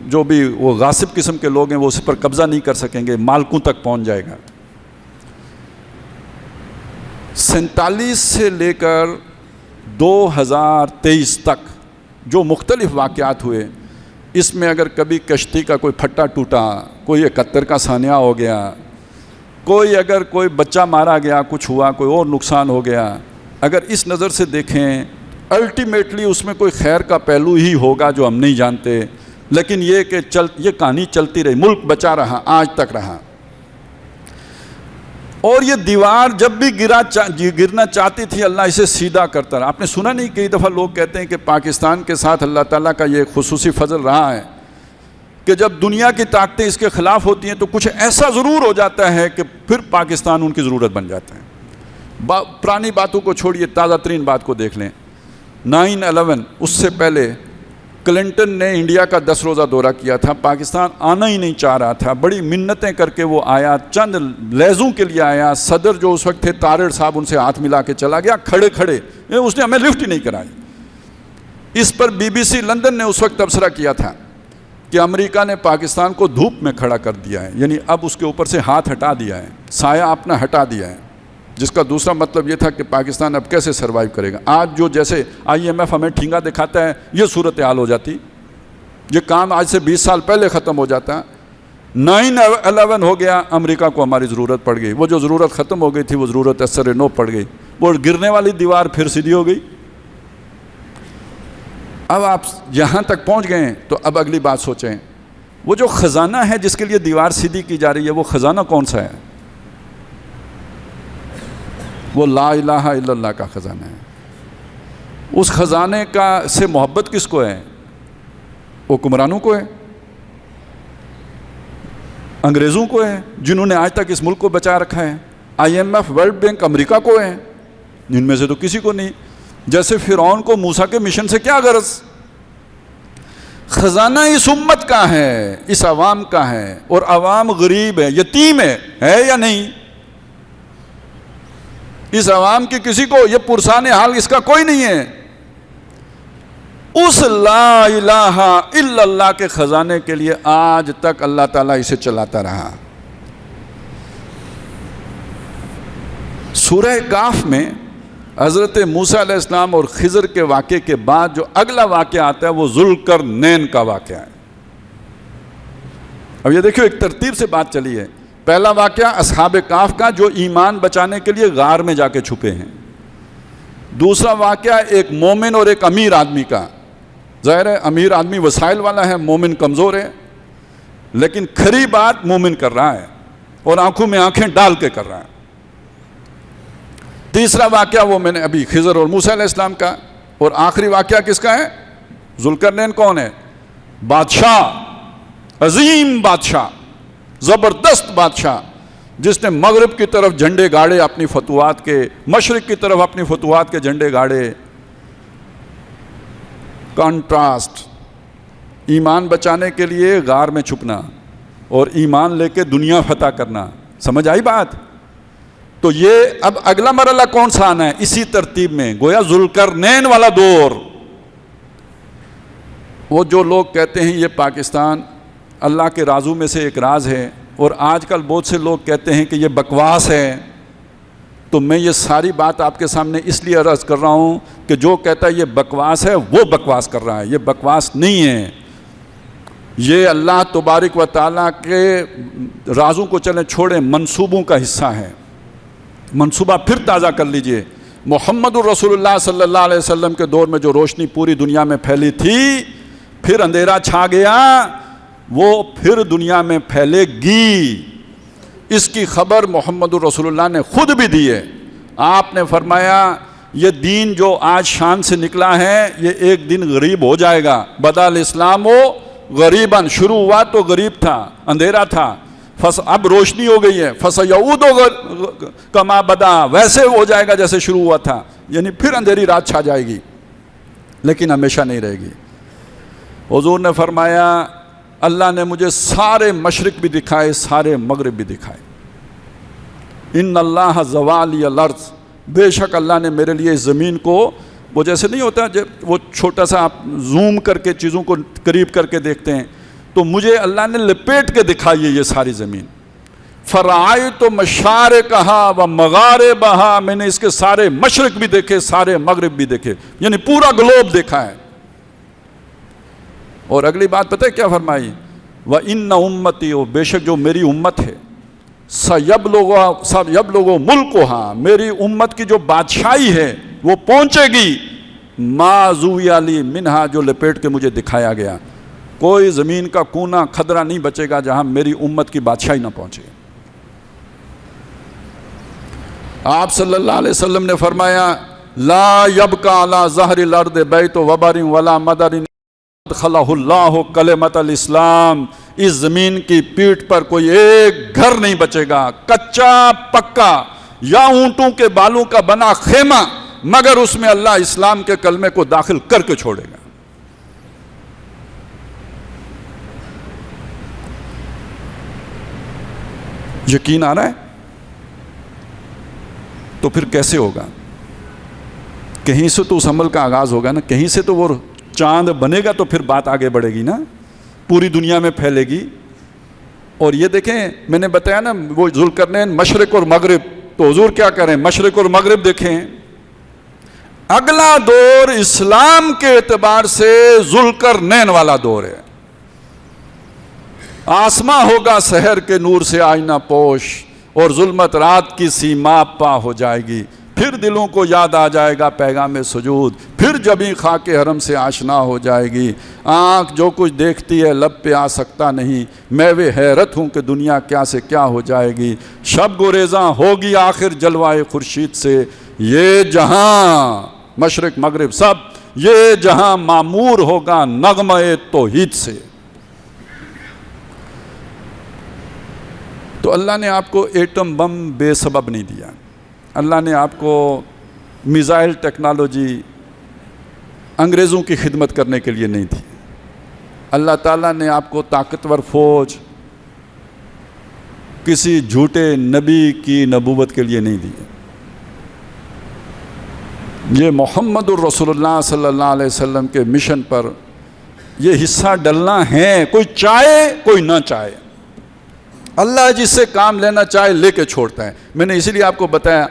جو بھی وہ غاصب قسم کے لوگ ہیں وہ اس پر قبضہ نہیں کر سکیں گے، مالکوں تک پہنچ جائے گا. 47 سے لے کر 2023 تک جو مختلف واقعات ہوئے، اس میں اگر کبھی کشتی کا کوئی پھٹا ٹوٹا، کوئی 71 کا سانحہ ہو گیا، اگر کوئی بچہ مارا گیا، کچھ ہوا، کوئی اور نقصان ہو گیا، اگر اس نظر سے دیکھیں الٹیمیٹلی اس میں کوئی خیر کا پہلو ہی ہوگا جو ہم نہیں جانتے. لیکن یہ کہ یہ کہانی چلتی رہی، ملک بچا رہا، آج تک رہا. اور یہ دیوار جب بھی گرنا چاہتی تھی اللہ اسے سیدھا کرتا رہا. آپ نے سنا نہیں، کئی دفعہ لوگ کہتے ہیں کہ پاکستان کے ساتھ اللہ تعالیٰ کا یہ خصوصی فضل رہا ہے کہ جب دنیا کی طاقتیں اس کے خلاف ہوتی ہیں تو کچھ ایسا ضرور ہو جاتا ہے کہ پھر پاکستان ان کی ضرورت بن جاتا ہے۔ پرانی باتوں کو چھوڑیے، تازہ ترین بات کو دیکھ لیں۔ 9/11 اس سے پہلے کلنٹن نے انڈیا کا 10 روزہ دورہ کیا تھا، پاکستان آنا ہی نہیں چاہ رہا تھا، بڑی منتیں کر کے وہ آیا، چند لہجوں کے لیے آیا، صدر جو اس وقت تھے طارڑ صاحب ان سے ہاتھ ملا کے چلا گیا، کھڑے کھڑے، اس نے ہمیں لفٹ ہی نہیں کرائی۔ اس پر BBC لندن نے اس وقت تبصرہ کیا تھا کہ امریکہ نے پاکستان کو دھوپ میں کھڑا کر دیا ہے، یعنی اب اس کے اوپر سے ہاتھ ہٹا دیا ہے، سایہ اپنا ہٹا دیا ہے، جس کا دوسرا مطلب یہ تھا کہ پاکستان اب کیسے سروائیو کرے گا۔ آج جو جیسے IMF ہمیں ٹھینگا دکھاتا ہے، یہ صورتحال ہو جاتی، یہ کام آج سے 20 سال پہلے ختم ہو جاتا۔ 9/11 ہو گیا، امریکہ کو ہماری ضرورت پڑ گئی، وہ جو ضرورت ختم ہو گئی تھی وہ ضرورت اثر نو پڑ گئی، وہ گرنے والی دیوار پھر سیدھی ہو گئی۔ اب آپ یہاں تک پہنچ گئے ہیں تو اب اگلی بات سوچیں، وہ جو خزانہ ہے جس کے لیے دیوار سیدھی کی جا رہی ہے، وہ خزانہ کون سا ہے؟ وہ لا الہ الا اللہ کا خزانہ ہے۔ اس خزانے کا سے محبت کس کو ہے؟ حکمرانوں کو ہے، انگریزوں کو ہے جنہوں نے آج تک اس ملک کو بچا رکھا ہے، IMF ورلڈ بینک امریکہ کو ہے، ان میں سے تو کسی کو نہیں۔ جیسے فرعون کو موسیٰ کے مشن سے کیا غرض؟ خزانہ اس امت کا ہے، اس عوام کا ہے، اور عوام غریب ہے، یتیم ہے یا نہیں؟ اس عوام کی کسی کو یہ پرسان حال اس کا کوئی نہیں ہے۔ اس لا الہ الا اللہ کے خزانے کے لیے آج تک اللہ تعالیٰ اسے چلاتا رہا۔ سورہ کہف میں حضرت موسیٰ علیہ السلام اور خضر کے واقعے کے بعد جو اگلا واقعہ آتا ہے وہ ذوالقرنین کا واقعہ ہے۔ اب یہ دیکھو ایک ترتیب سے بات چلی ہے۔ پہلا واقعہ اصحاب کہف کا جو ایمان بچانے کے لیے غار میں جا کے چھپے ہیں۔ دوسرا واقعہ ایک مومن اور ایک امیر آدمی کا۔ ظاہر ہے امیر آدمی وسائل والا ہے، مومن کمزور ہے، لیکن کھری بات مومن کر رہا ہے اور آنکھوں میں آنکھیں ڈال کے کر رہا ہے۔ تیسرا واقعہ وہ میں نے ابھی خضر اور موسیٰ علیہ السلام کا، اور آخری واقعہ کس کا ہے؟ ذوالقرنین کون ہے؟ بادشاہ، عظیم بادشاہ، زبردست بادشاہ، جس نے مغرب کی طرف جھنڈے گاڑے اپنی فتوحات کے، مشرق کی طرف اپنی فتوحات کے جھنڈے گاڑے۔ کانٹراسٹ، ایمان بچانے کے لیے غار میں چھپنا اور ایمان لے کے دنیا فتح کرنا۔ سمجھ آئی بات؟ تو یہ اب اگلا مرحلہ کون سا آنا ہے اسی ترتیب میں، گویا ذوالقرنین والا دور۔ وہ جو لوگ کہتے ہیں یہ پاکستان اللہ کے رازوں میں سے ایک راز ہے، اور آج کل بہت سے لوگ کہتے ہیں کہ یہ بکواس ہے، تو میں یہ ساری بات آپ کے سامنے اس لیے عرض کر رہا ہوں کہ جو کہتا ہے یہ بکواس ہے وہ بکواس کر رہا ہے، یہ بکواس نہیں ہے، یہ اللہ تبارک و تعالیٰ کے رازوں کو چلیں چھوڑیں منصوبوں کا حصہ ہے۔ منصوبہ پھر تازہ کر لیجئے، محمد الرسول اللہ صلی اللہ علیہ وسلم کے دور میں جو روشنی پوری دنیا میں پھیلی تھی، پھر اندھیرا چھا گیا، وہ پھر دنیا میں پھیلے گی۔ اس کی خبر محمد الرسول اللہ نے خود بھی دی ہے۔ آپ نے فرمایا یہ دین جو آج شان سے نکلا ہے یہ ایک دن غریب ہو جائے گا۔ بدا الاسلام غریباً، شروع ہوا تو غریب تھا، اندھیرا تھا، اب روشنی ہو گئی ہے، فَسَيَعُودُ كَمَا بَدَا، ویسے ہو جائے گا جیسے شروع ہوا تھا، یعنی پھر اندھیری رات چھا جائے گی، لیکن ہمیشہ نہیں رہے گی۔ حضور نے فرمایا اللہ نے مجھے سارے مشرق بھی دکھائے، سارے مغرب بھی دکھائے۔ ان اللہ زوالی الارض، بے شک اللہ نے میرے لیے اس زمین کو، وہ جیسے نہیں ہوتا جب وہ چھوٹا سا آپ زوم کر کے چیزوں کو قریب کر کے دیکھتے ہیں، تو مجھے اللہ نے لپیٹ کے دکھائی ہے یہ ساری زمین۔ فرأیت مشارقہا و مغاربہا، میں نے اس کے سارے مشرق بھی دیکھے، سارے مغرب بھی دیکھے، یعنی پورا گلوب دیکھا ہے۔ اور اگلی بات پتہ ہے کیا فرمائی؟ وَإِنَّ أُمَّتِي، اور بے شک جو میری امت ہے، سَيَبْلُغُ مُلْكُهَا، میری امت کی جو بادشاہی ہے وہ پہنچے گی، مَا زُوِّیَ لِي مِنْہَا، جو لپیٹ کے مجھے دکھایا گیا۔ کوئی زمین کا کونا خدرہ نہیں بچے گا جہاں میری امت کی بادشاہی نہ پہنچے۔ آپ صلی اللہ علیہ وسلم نے فرمایا لا يبقى على ظہر الارض بیت وبر ولا مدر خلہ اللہ کلمۃ الاسلام، اس زمین کی پیٹھ پر کوئی ایک گھر نہیں بچے گا، کچا پکا یا اونٹوں کے بالوں کا بنا خیمہ، مگر اس میں اللہ اسلام کے کلمے کو داخل کر کے چھوڑے گا۔ یقین آ رہا ہے؟ تو پھر کیسے ہوگا؟ کہیں سے تو اس عمل کا آغاز ہوگا نا، کہیں سے تو وہ چاند بنے گا، تو پھر بات آگے بڑھے گی نا، پوری دنیا میں پھیلے گی۔ اور یہ دیکھیں، میں نے بتایا نا وہ ذوالقرنین مشرق اور مغرب، تو حضور کیا کریں، مشرق اور مغرب دیکھیں۔ اگلا دور اسلام کے اعتبار سے ذوالقرنین والا دور ہے۔ آسماں ہوگا سحر کے نور سے آئینہ پوش، اور ظلمت رات کی سیما پا ہو جائے گی، پھر دلوں کو یاد آ جائے گا پیغام سجود، پھر جبیں خاک حرم سے آشنا ہو جائے گی۔ آنکھ جو کچھ دیکھتی ہے لب پہ آ سکتا نہیں، میں وہ حیرت ہوں کہ دنیا کیا سے کیا ہو جائے گی۔ شب گریزاں ہوگی آخر جلوائے خورشید سے، یہ جہاں مشرق مغرب سب، یہ جہاں معمور ہوگا نغمہ توحید سے۔ تو اللہ نے آپ کو ایٹم بم بے سبب نہیں دیا، اللہ نے آپ کو میزائل ٹیکنالوجی انگریزوں کی خدمت کرنے کے لیے نہیں دی، اللہ تعالیٰ نے آپ کو طاقتور فوج کسی جھوٹے نبی کی نبوت کے لیے نہیں دی۔ یہ محمد الرسول اللہ صلی اللہ علیہ وسلم کے مشن پر یہ حصہ ڈلنا ہے، کوئی چاہے کوئی نہ چاہے۔ اللہ جس سے کام لینا چاہے لے کے چھوڑتا ہے۔ میں نے اسی لیے آپ کو بتایا،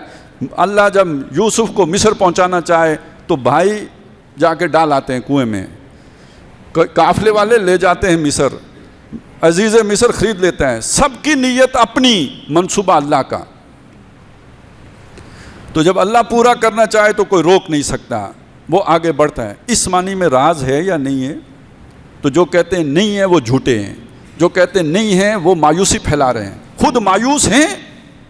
اللہ جب یوسف کو مصر پہنچانا چاہے تو بھائی جا کے ڈال آتے ہیں کنویں میں، قافلے والے لے جاتے ہیں مصر، عزیز مصر خرید لیتے ہیں، سب کی نیت اپنی، منصوبہ اللہ کا۔ تو جب اللہ پورا کرنا چاہے تو کوئی روک نہیں سکتا، وہ آگے بڑھتا ہے۔ اس معنی میں راز ہے یا نہیں ہے؟ تو جو کہتے ہیں نہیں ہے وہ جھوٹے ہیں، جو کہتے نہیں ہیں وہ مایوسی پھیلا رہے ہیں، خود مایوس ہیں،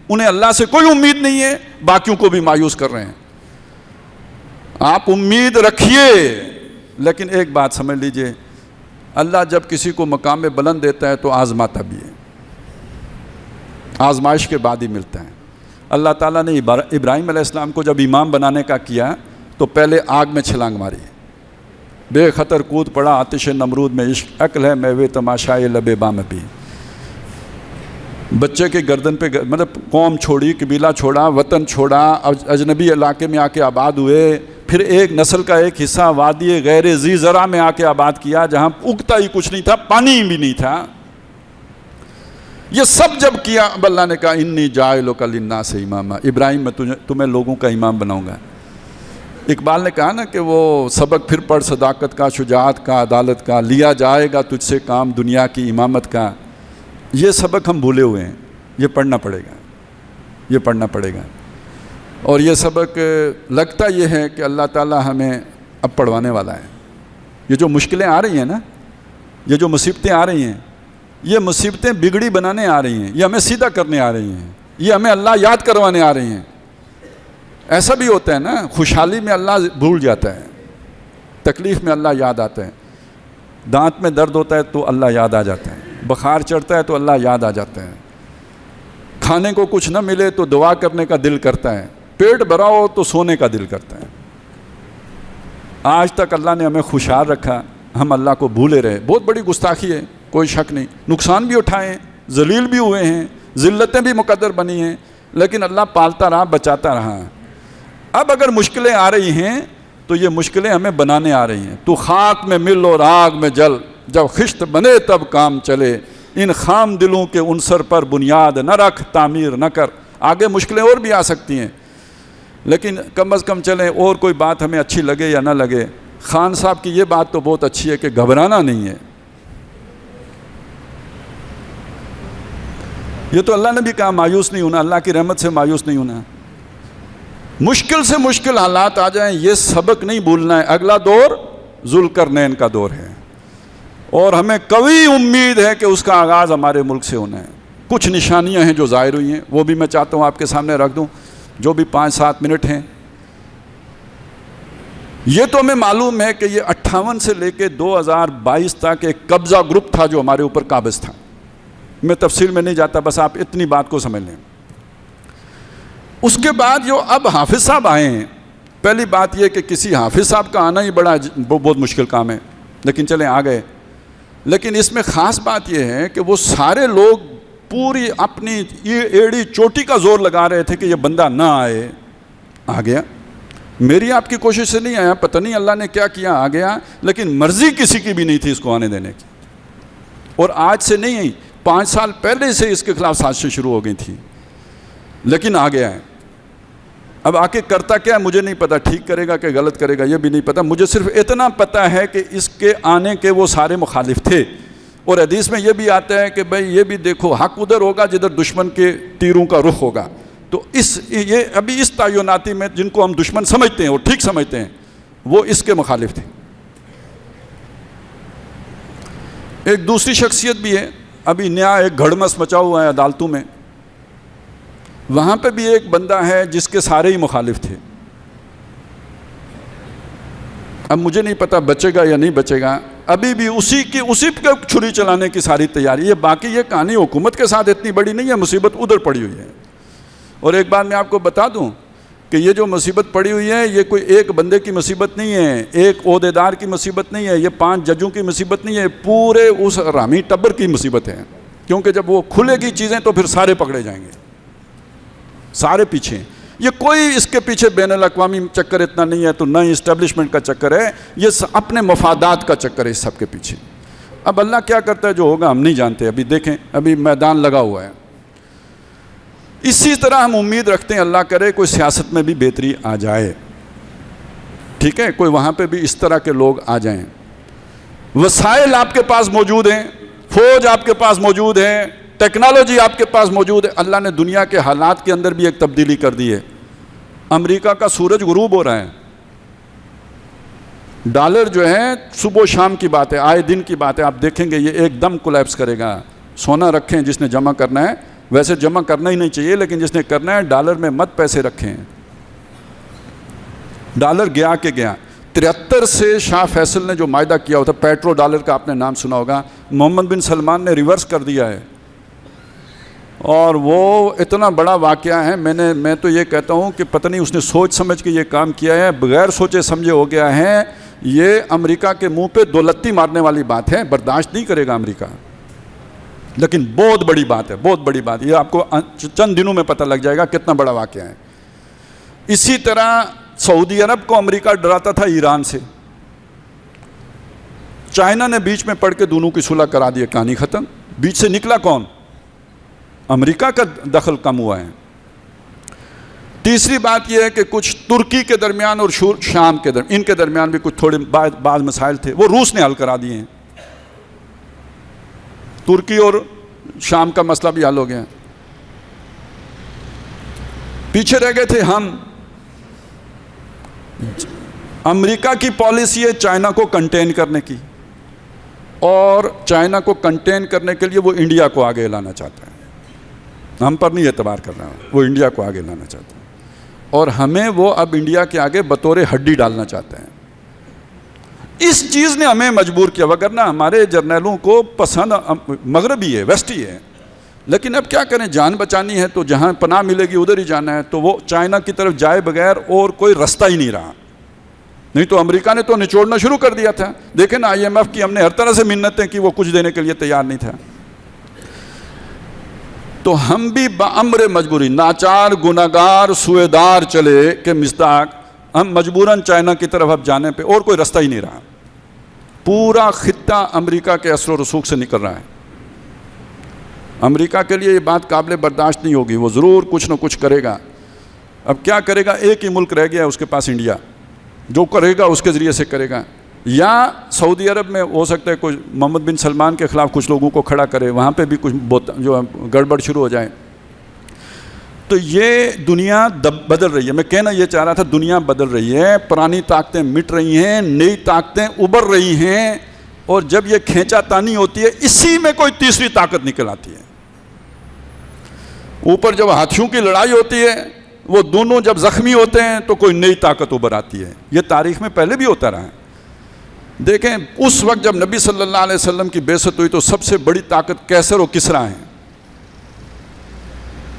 انہیں اللہ سے کوئی امید نہیں ہے، باقیوں کو بھی مایوس کر رہے ہیں۔ آپ امید رکھیے، لیکن ایک بات سمجھ لیجئے، اللہ جب کسی کو مقام بلند دیتا ہے تو آزماتا بھی ہے، آزمائش کے بعد ہی ملتا ہے۔ اللہ تعالیٰ نے ابراہیم علیہ السلام کو جب امام بنانے کا کیا تو پہلے آگ میں چھلانگ ماری، بے خطر کود پڑا آتش نمرود میں، عشق عقل ہے میوے تماشائے لب بام بھی۔ بچے کے گردن پہ مطلب قوم چھوڑی، قبیلہ چھوڑا، وطن چھوڑا، اجنبی علاقے میں آ کے آباد ہوئے، پھر ایک نسل کا ایک حصہ وادی غیر ذی زرع میں آ کے آباد کیا جہاں اگتا ہی کچھ نہیں تھا، پانی بھی نہیں تھا۔ یہ سب جب کیا اب اللہ نے کہا انی جاعلک للناس اماما، ابراہیم میں تمہیں لوگوں کا امام بناؤں گا۔ اقبال نے کہا نا کہ وہ سبق پھر پڑھ صداقت کا، شجاعت کا، عدالت کا، لیا جائے گا تجھ سے کام دنیا کی امامت کا۔ یہ سبق ہم بھولے ہوئے ہیں، یہ پڑھنا پڑے گا، یہ پڑھنا پڑے گا۔ اور یہ سبق لگتا یہ ہے کہ اللہ تعالیٰ ہمیں اب پڑھوانے والا ہے۔ یہ جو مشکلیں آ رہی ہیں نا، یہ جو مصیبتیں آ رہی ہیں، یہ مصیبتیں بگڑی بنانے آ رہی ہیں، یہ ہمیں سیدھا کرنے آ رہی ہیں، یہ ہمیں اللہ یاد کروانے آ رہی ہیں۔ ایسا بھی ہوتا ہے نا، خوشحالی میں اللہ بھول جاتا ہے، تکلیف میں اللہ یاد آتا ہے، دانت میں درد ہوتا ہے تو اللہ یاد آ جاتا ہے، بخار چڑھتا ہے تو اللہ یاد آ جاتا ہے، کھانے کو کچھ نہ ملے تو دعا کرنے کا دل کرتا ہے، پیٹ بھرا ہو تو سونے کا دل کرتا ہے۔ آج تک اللہ نے ہمیں خوشحال رکھا، ہم اللہ کو بھولے رہے، بہت بڑی گستاخی ہے، کوئی شک نہیں، نقصان بھی اٹھائے ہیں، ذلیل بھی ہوئے ہیں، ذلتیں بھی مقدر بنی ہیں، لیکن اللہ پالتا رہا، بچاتا رہا۔ اب اگر مشکلیں آ رہی ہیں تو یہ مشکلیں ہمیں بنانے آ رہی ہیں۔ تو خاک میں مل اور آگ میں جل، جب خشت بنے تب کام چلے، ان خام دلوں کے عنصر پر بنیاد نہ رکھ، تعمیر نہ کر۔ آگے مشکلیں اور بھی آ سکتی ہیں، لیکن کم از کم چلیں، اور کوئی بات ہمیں اچھی لگے یا نہ لگے، خان صاحب کی یہ بات تو بہت اچھی ہے کہ گھبرانا نہیں ہے۔ یہ تو اللہ نے بھی کہا مایوس نہیں ہونا، اللہ کی رحمت سے مایوس نہیں ہونا۔ مشکل سے مشکل حالات آ جائیں، یہ سبق نہیں بھولنا ہے۔ اگلا دور ذوالقرنین کا دور ہے، اور ہمیں قوی امید ہے کہ اس کا آغاز ہمارے ملک سے ہونا ہے۔ کچھ نشانیاں ہیں جو ظاہر ہوئی ہیں، وہ بھی میں چاہتا ہوں آپ کے سامنے رکھ دوں، جو بھی 5-7 منٹ ہیں۔ یہ تو ہمیں معلوم ہے کہ یہ 58 سے لے کے 2022 تک ایک قبضہ گروپ تھا جو ہمارے اوپر قابض تھا. میں تفصیل میں نہیں جاتا, بس آپ اتنی بات کو سمجھ لیں. اس کے بعد جو اب حافظ صاحب آئے ہیں, پہلی بات یہ کہ کسی حافظ صاحب کا آنا ہی بہت مشکل کام ہے, لیکن چلیں آ گئے. لیکن اس میں خاص بات یہ ہے کہ وہ سارے لوگ پوری اپنی ایڑی چوٹی کا زور لگا رہے تھے کہ یہ بندہ نہ آئے. آ گیا. میری آپ کی کوشش سے نہیں آیا, پتہ نہیں اللہ نے کیا کیا, آ گیا. لیکن مرضی کسی کی بھی نہیں تھی اس کو آنے دینے کی, اور آج سے نہیں آئی, 5 سال پہلے سے اس کے خلاف سازشیں شروع ہو گئی تھی, لیکن آ گیا ہے. اب آ کے کرتا کیا ہے مجھے نہیں پتا, ٹھیک کرے گا کہ غلط کرے گا یہ بھی نہیں پتا. مجھے صرف اتنا پتا ہے کہ اس کے آنے کے وہ سارے مخالف تھے, اور حدیث میں یہ بھی آتا ہے کہ بھائی یہ بھی دیکھو حق ادھر ہوگا جدھر دشمن کے تیروں کا رخ ہوگا. تو یہ ابھی اس تعیناتی میں جن کو ہم دشمن سمجھتے ہیں اور ٹھیک سمجھتے ہیں وہ اس کے مخالف تھے. ایک دوسری شخصیت بھی ہے, ابھی نیا ایک گھڑمس مچا ہوا ہے عدالتوں میں. وہاں پہ بھی ایک بندہ ہے جس کے سارے ہی مخالف تھے. اب مجھے نہیں پتا بچے گا یا نہیں بچے گا, ابھی بھی اسی پہ چھری چلانے کی ساری تیاری ہے. باقی یہ کہانی حکومت کے ساتھ اتنی بڑی نہیں ہے, مصیبت ادھر پڑی ہوئی ہے. اور ایک بات میں آپ کو بتا دوں کہ یہ جو مصیبت پڑی ہوئی ہے یہ کوئی ایک بندے کی مصیبت نہیں ہے, ایک عہدیدار کی مصیبت نہیں ہے, یہ 5 ججوں کی مصیبت نہیں ہے, پورے اس رامی ٹبر کی مصیبت ہے. کیونکہ جب وہ کھلے گی چیزیں تو پھر سارے پکڑے جائیں گے, سارے پیچھے. یہ کوئی اس کے پیچھے بین الاقوامی چکر اتنا نہیں ہے, تو نہ ہی اسٹیبلشمنٹ کا چکر ہے, یہ اپنے مفادات کا چکر ہے اس سب کے پیچھے. اب اللہ کیا کرتا ہے جو ہوگا ہم نہیں جانتے, ابھی دیکھیں, ابھی میدان لگا ہوا ہے. اسی طرح ہم امید رکھتے ہیں اللہ کرے کوئی سیاست میں بھی بہتری آ جائے, ٹھیک ہے, کوئی وہاں پہ بھی اس طرح کے لوگ آ جائیں. وسائل آپ کے پاس موجود ہیں, فوج آپ کے پاس موجود ہے, ٹیکنالوجی آپ کے پاس موجود ہے. اللہ نے دنیا کے حالات کے اندر بھی ایک تبدیلی کر دی ہے. امریکہ کا سورج غروب ہو رہا ہے, ڈالر جو ہے صبح و شام کی بات ہے, آئے دن کی بات ہے. آپ دیکھیں گے یہ ایک دم کولیپس کرے گا. سونا رکھیں جس نے جمع کرنا ہے, ویسے جمع کرنا ہی نہیں چاہیے, لیکن جس نے کرنا ہے ڈالر میں مت پیسے رکھیں. ڈالر گیا کہ گیا. 73 سے شاہ فیصل نے جو معاہدہ کیا ہوتا, پیٹرو ڈالر کا آپ نے نام سنا ہوگا, محمد بن سلمان نے ریورس کر دیا ہے. اور وہ اتنا بڑا واقعہ ہے, میں تو یہ کہتا ہوں کہ پتہ نہیں اس نے سوچ سمجھ کے یہ کام کیا ہے, بغیر سوچے سمجھے ہو گیا ہے. یہ امریکہ کے منہ پہ دولتی مارنے والی بات ہے, برداشت نہیں کرے گا امریکہ. لیکن بہت بڑی بات ہے, بہت بڑی بات. یہ آپ کو چند دنوں میں پتہ لگ جائے گا کتنا بڑا واقعہ ہے. اسی طرح سعودی عرب کو امریکہ ڈراتا تھا ایران سے, چائنا نے بیچ میں پڑھ کے دونوں کی صلح کرا دی, کہانی ختم. بیچ سے نکلا کون؟ امریکہ کا دخل کم ہوا ہے. تیسری بات یہ ہے کہ کچھ ترکی کے درمیان اور شام کے درمیان, ان کے درمیان بھی کچھ تھوڑے بعض مسائل تھے, وہ روس نے حل کرا دیے ہیں. ترکی اور شام کا مسئلہ بھی حل ہو گیا. پیچھے رہ گئے تھے ہم. امریکہ کی پالیسی ہے چائنا کو کنٹین کرنے کی, اور چائنا کو کنٹین کرنے کے لیے وہ انڈیا کو آگے لانا چاہتا ہے. ہم پر نہیں اعتبار کر رہا ہے, وہ انڈیا کو آگے لانا چاہتا ہے, اور ہمیں وہ اب انڈیا کے آگے بطور ہڈی ڈالنا چاہتے ہیں. اس چیز نے ہمیں مجبور کیا, وگرنہ ہمارے جرنیلوں کو پسند مغربی ہے, ویسٹی ہے. لیکن اب کیا کریں, جان بچانی ہے تو جہاں پناہ ملے گی ادھر ہی جانا ہے. تو وہ چائنا کی طرف جائے بغیر اور کوئی رستہ ہی نہیں رہا. نہیں تو امریکہ نے تو نچوڑنا شروع کر دیا تھا. دیکھیں نا IMF کی ہم نے ہر طرح سے منتیں کی, وہ کچھ دینے کے لیے تیار نہیں تھا. تو ہم بھی بامر مجبوری, ناچار گناہگار سوئےدار چلے کہ مصداق, ہم مجبوراً چائنا کی طرف اب جانے پہ اور کوئی رستہ ہی نہیں رہا. پورا خطہ امریکہ کے اثر و رسوخ سے نکل رہا ہے. امریکہ کے لیے یہ بات قابل برداشت نہیں ہوگی, وہ ضرور کچھ نہ کچھ کرے گا. اب کیا کرے گا, ایک ہی ملک رہ گیا ہے اس کے پاس, انڈیا. جو کرے گا اس کے ذریعے سے کرے گا. یا سعودی عرب میں ہو سکتا ہے کوئی محمد بن سلمان کے خلاف کچھ لوگوں کو کھڑا کرے, وہاں پہ بھی کچھ جو گڑبڑ شروع ہو جائے. تو یہ دنیا بدل رہی ہے. میں کہنا یہ چاہ رہا تھا, دنیا بدل رہی ہے, پرانی طاقتیں مٹ رہی ہیں, نئی طاقتیں ابھر رہی ہیں. اور جب یہ کھینچا تانی ہوتی ہے, اسی میں کوئی تیسری طاقت نکل آتی ہے. اوپر جب ہاتھیوں کی لڑائی ہوتی ہے وہ دونوں جب زخمی ہوتے ہیں تو کوئی نئی طاقت ابھر آتی ہے. یہ تاریخ میں پہلے بھی ہوتا رہا ہے. دیکھیں اس وقت جب نبی صلی اللہ علیہ وسلم کی بعثت ہوئی تو سب سے بڑی طاقت کیسر و کسریٰ ہیں.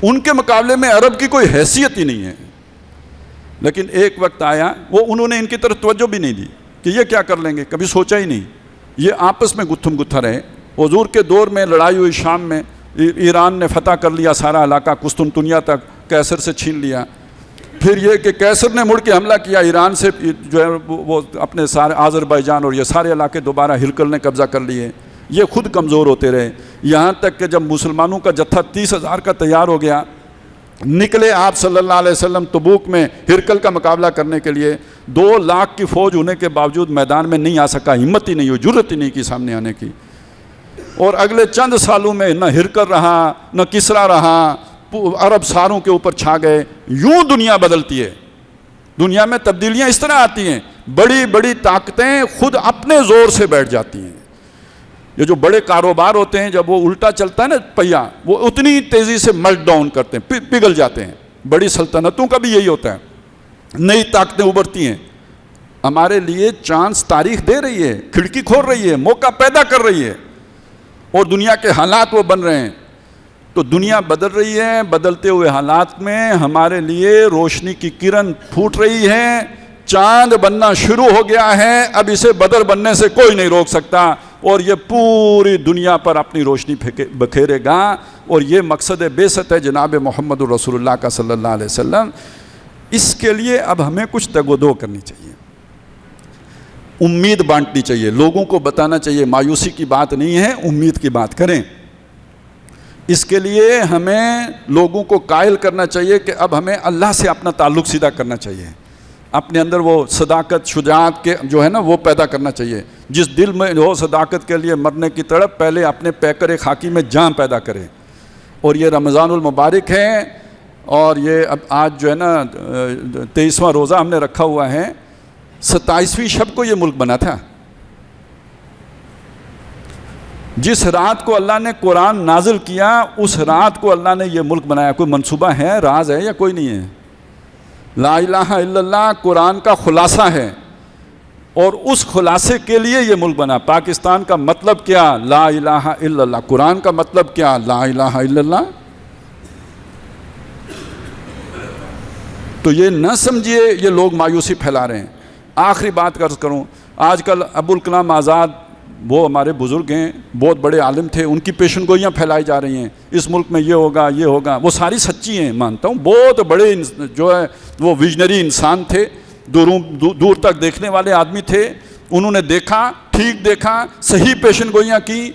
ان کے مقابلے میں عرب کی کوئی حیثیت ہی نہیں ہے. لیکن ایک وقت آیا وہ انہوں نے ان کی طرف توجہ بھی نہیں دی کہ یہ کیا کر لیں گے, کبھی سوچا ہی نہیں. یہ آپس میں گتھم گتھا رہے. حضور کے دور میں لڑائی ہوئی شام میں, ایران نے فتح کر لیا سارا علاقہ, قسطنطنیہ تک کیسر سے چھین لیا. پھر یہ کہ کیسر نے مڑ کے حملہ کیا ایران سے, جو ہے وہ اپنے سارے آذربائیجان اور یہ سارے علاقے دوبارہ ہرکل نے قبضہ کر لیے. یہ خود کمزور ہوتے رہے, یہاں تک کہ جب مسلمانوں کا جتھا 30,000 کا تیار ہو گیا, نکلے آپ صلی اللہ علیہ وسلم تبوک میں ہرکل کا مقابلہ کرنے کے لیے. 2 لاکھ کی فوج ہونے کے باوجود میدان میں نہیں آ سکا, ہمت ہی نہیں ہوئی, جرت ہی نہیں کی سامنے آنے کی. اور اگلے چند سالوں میں نہ ہرکل رہا نہ کسریٰ رہا, عرب ساروں کے اوپر چھا گئے. یوں دنیا بدلتی ہے. دنیا میں تبدیلیاں اس طرح آتی ہیں, بڑی بڑی طاقتیں خود اپنے زور سے بیٹھ جاتی ہیں. یہ جو بڑے کاروبار ہوتے ہیں جب وہ الٹا چلتا ہے نا پہیا, وہ اتنی تیزی سے ملٹ ڈاؤن کرتے ہیں, پگھل جاتے ہیں. بڑی سلطنتوں کا بھی یہی ہوتا ہے, نئی طاقتیں ابھرتی ہیں. ہمارے لیے چانس تاریخ دے رہی ہے, کھڑکی کھول رہی ہے, موقع پیدا کر رہی ہے, اور دنیا کے حالات وہ بن رہے ہیں. تو دنیا بدل رہی ہے. بدلتے ہوئے حالات میں ہمارے لیے روشنی کی کرن پھوٹ رہی ہے. چاند بننا شروع ہو گیا ہے. اب اسے بدر بننے سے کوئی نہیں روک سکتا, اور یہ پوری دنیا پر اپنی روشنی بکھیرے گا. اور یہ مقصد بعثت ہے جناب محمد رسول اللہ کا صلی اللہ علیہ وسلم. اس کے لیے اب ہمیں کچھ تگ و دو کرنی چاہیے, امید بانٹنی چاہیے, لوگوں کو بتانا چاہیے مایوسی کی بات نہیں ہے, امید کی بات کریں. اس کے لیے ہمیں لوگوں کو قائل کرنا چاہیے کہ اب ہمیں اللہ سے اپنا تعلق سیدھا کرنا چاہیے. اپنے اندر وہ صداقت, شجاعت کے جو ہے نا وہ پیدا کرنا چاہیے. جس دل میں ہو صداقت کے لیے مرنے کی تڑپ, پہلے اپنے پیکر خاکی میں جان پیدا کرے. اور یہ رمضان المبارک ہے, اور یہ اب آج جو ہے نا 23واں روزہ ہم نے رکھا ہوا ہے. 27ویں شب کو یہ ملک بنا تھا. جس رات کو اللہ نے قرآن نازل کیا اس رات کو اللہ نے یہ ملک بنایا. کوئی منصوبہ ہے, راز ہے یا کوئی نہیں ہے؟ لا الہ الا اللہ قرآن کا خلاصہ ہے, اور اس خلاصے کے لیے یہ ملک بنا. پاکستان کا مطلب کیا؟ لا الہ الا اللہ. قرآن کا مطلب کیا؟ لا الہ الا اللہ. تو یہ نہ سمجھیے یہ لوگ مایوسی پھیلا رہے ہیں. آخری بات عرض کروں, آج کل ابوالکلام آزاد وہ ہمارے بزرگ ہیں, بہت بڑے عالم تھے, ان کی پیشن گوئیاں پھیلائی جا رہی ہیں اس ملک میں یہ ہوگا یہ ہوگا. وہ ساری سچی ہیں, مانتا ہوں, بہت بڑے جو ہے وہ ویژنری انسان تھے, دور تک دیکھنے والے آدمی تھے. انہوں نے دیکھا, ٹھیک دیکھا, صحیح پیشن گوئیاں کی.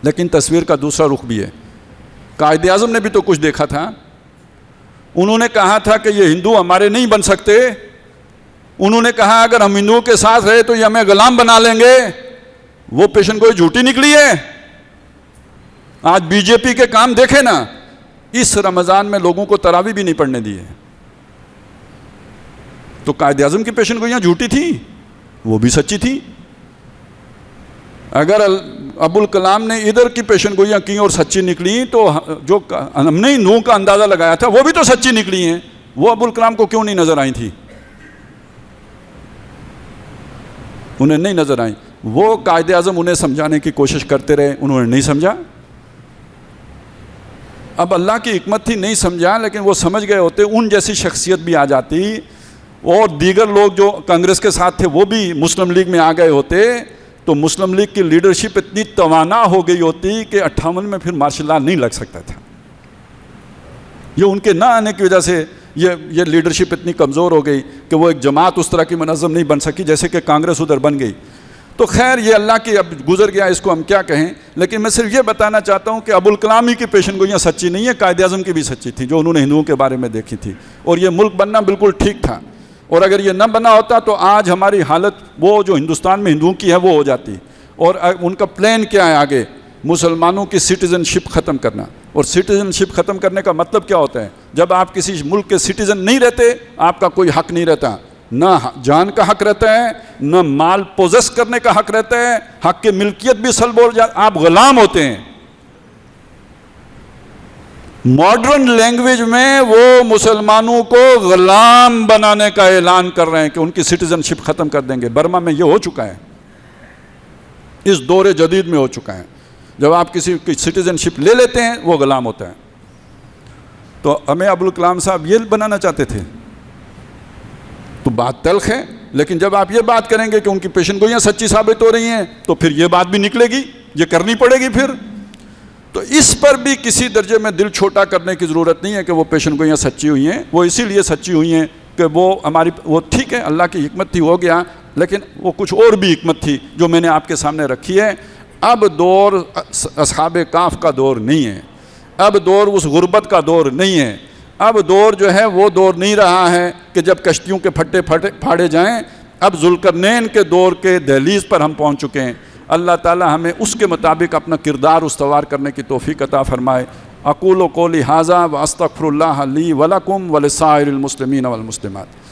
لیکن تصویر کا دوسرا رخ بھی ہے. قائد اعظم نے بھی تو کچھ دیکھا تھا. انہوں نے کہا تھا کہ یہ ہندو ہمارے نہیں بن سکتے. انہوں نے کہا اگر ہم ہندوؤں کے ساتھ رہے تو یہ ہمیں غلام بنا لیں گے. وہ پیشن گوئی جھوٹی نکلی ہے. آج بی جے پی کے کام دیکھے نا, اس رمضان میں لوگوں کو تراویح بھی نہیں پڑھنے دی ہے. تو قائد اعظم کی پیشن گوئیاں جھوٹی تھیں, وہ بھی سچی تھی. اگر ابوالکلام نے ادھر کی پیشن گوئیاں کی اور سچی نکلی, تو جو ہم نے ہندوؤں کا اندازہ لگایا تھا وہ بھی تو سچی نکلی ہیں. وہ ابوالکلام کو کیوں نہیں نظر آئی تھی؟ انہیں نہیں نظر آئیں. وہ قائد اعظم انہیں سمجھانے کی کوشش کرتے رہے, انہوں نے نہیں سمجھا. اب اللہ کی حکمت تھی, نہیں سمجھا, لیکن وہ سمجھ گئے ہوتے ان جیسی شخصیت بھی آ جاتی, اور دیگر لوگ جو کانگریس کے ساتھ تھے وہ بھی مسلم لیگ میں آ گئے ہوتے, تو مسلم لیگ کی لیڈرشپ اتنی توانا ہو گئی ہوتی کہ 58 میں پھر مارشل لا نہیں لگ سکتا تھا. یہ ان کے نہ آنے کی وجہ سے یہ لیڈرشپ اتنی کمزور ہو گئی کہ وہ ایک جماعت اس طرح کی منظم نہیں بن سکی جیسے کہ کانگریس ادھر بن گئی. تو خیر یہ اللہ کی اب گزر گیا, اس کو ہم کیا کہیں. لیکن میں صرف یہ بتانا چاہتا ہوں کہ ابوالکلام ہی کی پیشن گوئیاں سچی نہیں ہیں, قائد اعظم کی بھی سچی تھی جو انہوں نے ہندوؤں کے بارے میں دیکھی تھی. اور یہ ملک بننا بالکل ٹھیک تھا, اور اگر یہ نہ بنا ہوتا تو آج ہماری حالت وہ جو ہندوستان میں ہندوؤں کی ہے وہ ہو جاتی. اور ان کا پلان کیا ہے آگے؟ مسلمانوں کی سٹیزن شپ ختم کرنا. اور سٹیزن شپ ختم کرنے کا مطلب کیا ہوتا ہے؟ جب آپ کسی ملک کے سٹیزن نہیں رہتے, آپ کا کوئی حق نہیں رہتا, نہ جان کا حق رہتا ہے, نہ مال پوزیس کرنے کا حق رہتا ہے, حق کی ملکیت بھی سلب ہو جاتی, آپ غلام ہوتے ہیں. ماڈرن لینگویج میں وہ مسلمانوں کو غلام بنانے کا اعلان کر رہے ہیں کہ ان کی سٹیزن شپ ختم کر دیں گے۔ برما میں یہ ہو چکا ہے، اس دور جدید میں ہو چکا ہے۔ جب آپ کسی کی سٹیزن شپ لے لیتے ہیں وہ غلام ہوتا ہے۔ تو ہمیں ابوالکلام صاحب یہ بنانا چاہتے تھے، تو بات تلخ ہے، لیکن جب آپ یہ بات کریں گے کہ ان کی پیشن گوئیاں سچی ثابت ہو رہی ہیں تو پھر یہ بات بھی نکلے گی، یہ کرنی پڑے گی پھر۔ تو اس پر بھی کسی درجے میں دل چھوٹا کرنے کی ضرورت نہیں ہے کہ وہ پیشن گوئیاں سچی ہوئی ہیں، وہ اسی لیے سچی ہوئی ہیں کہ وہ ہماری وہ ٹھیک ہے اللہ کی حکمت تھی، ہو گیا، لیکن وہ کچھ اور بھی حکمت تھی جو میں نے آپ کے سامنے رکھی ہے۔ اب دور اصحاب کہف کا دور نہیں ہے، اب دور اس غربت کا دور نہیں ہے، اب دور جو ہے وہ دور نہیں رہا ہے کہ جب کشتیوں کے پھٹے پھاڑے جائیں، اب ذوالقرنین کے دور کے دہلیز پر ہم پہنچ چکے ہیں۔ اللہ تعالی ہمیں اس کے مطابق اپنا کردار استوار کرنے کی توفیق عطا فرمائے۔ اقول قولی ھذا واستغفر اللہ لی ولکم ولسائر المسلمین والمسلمات۔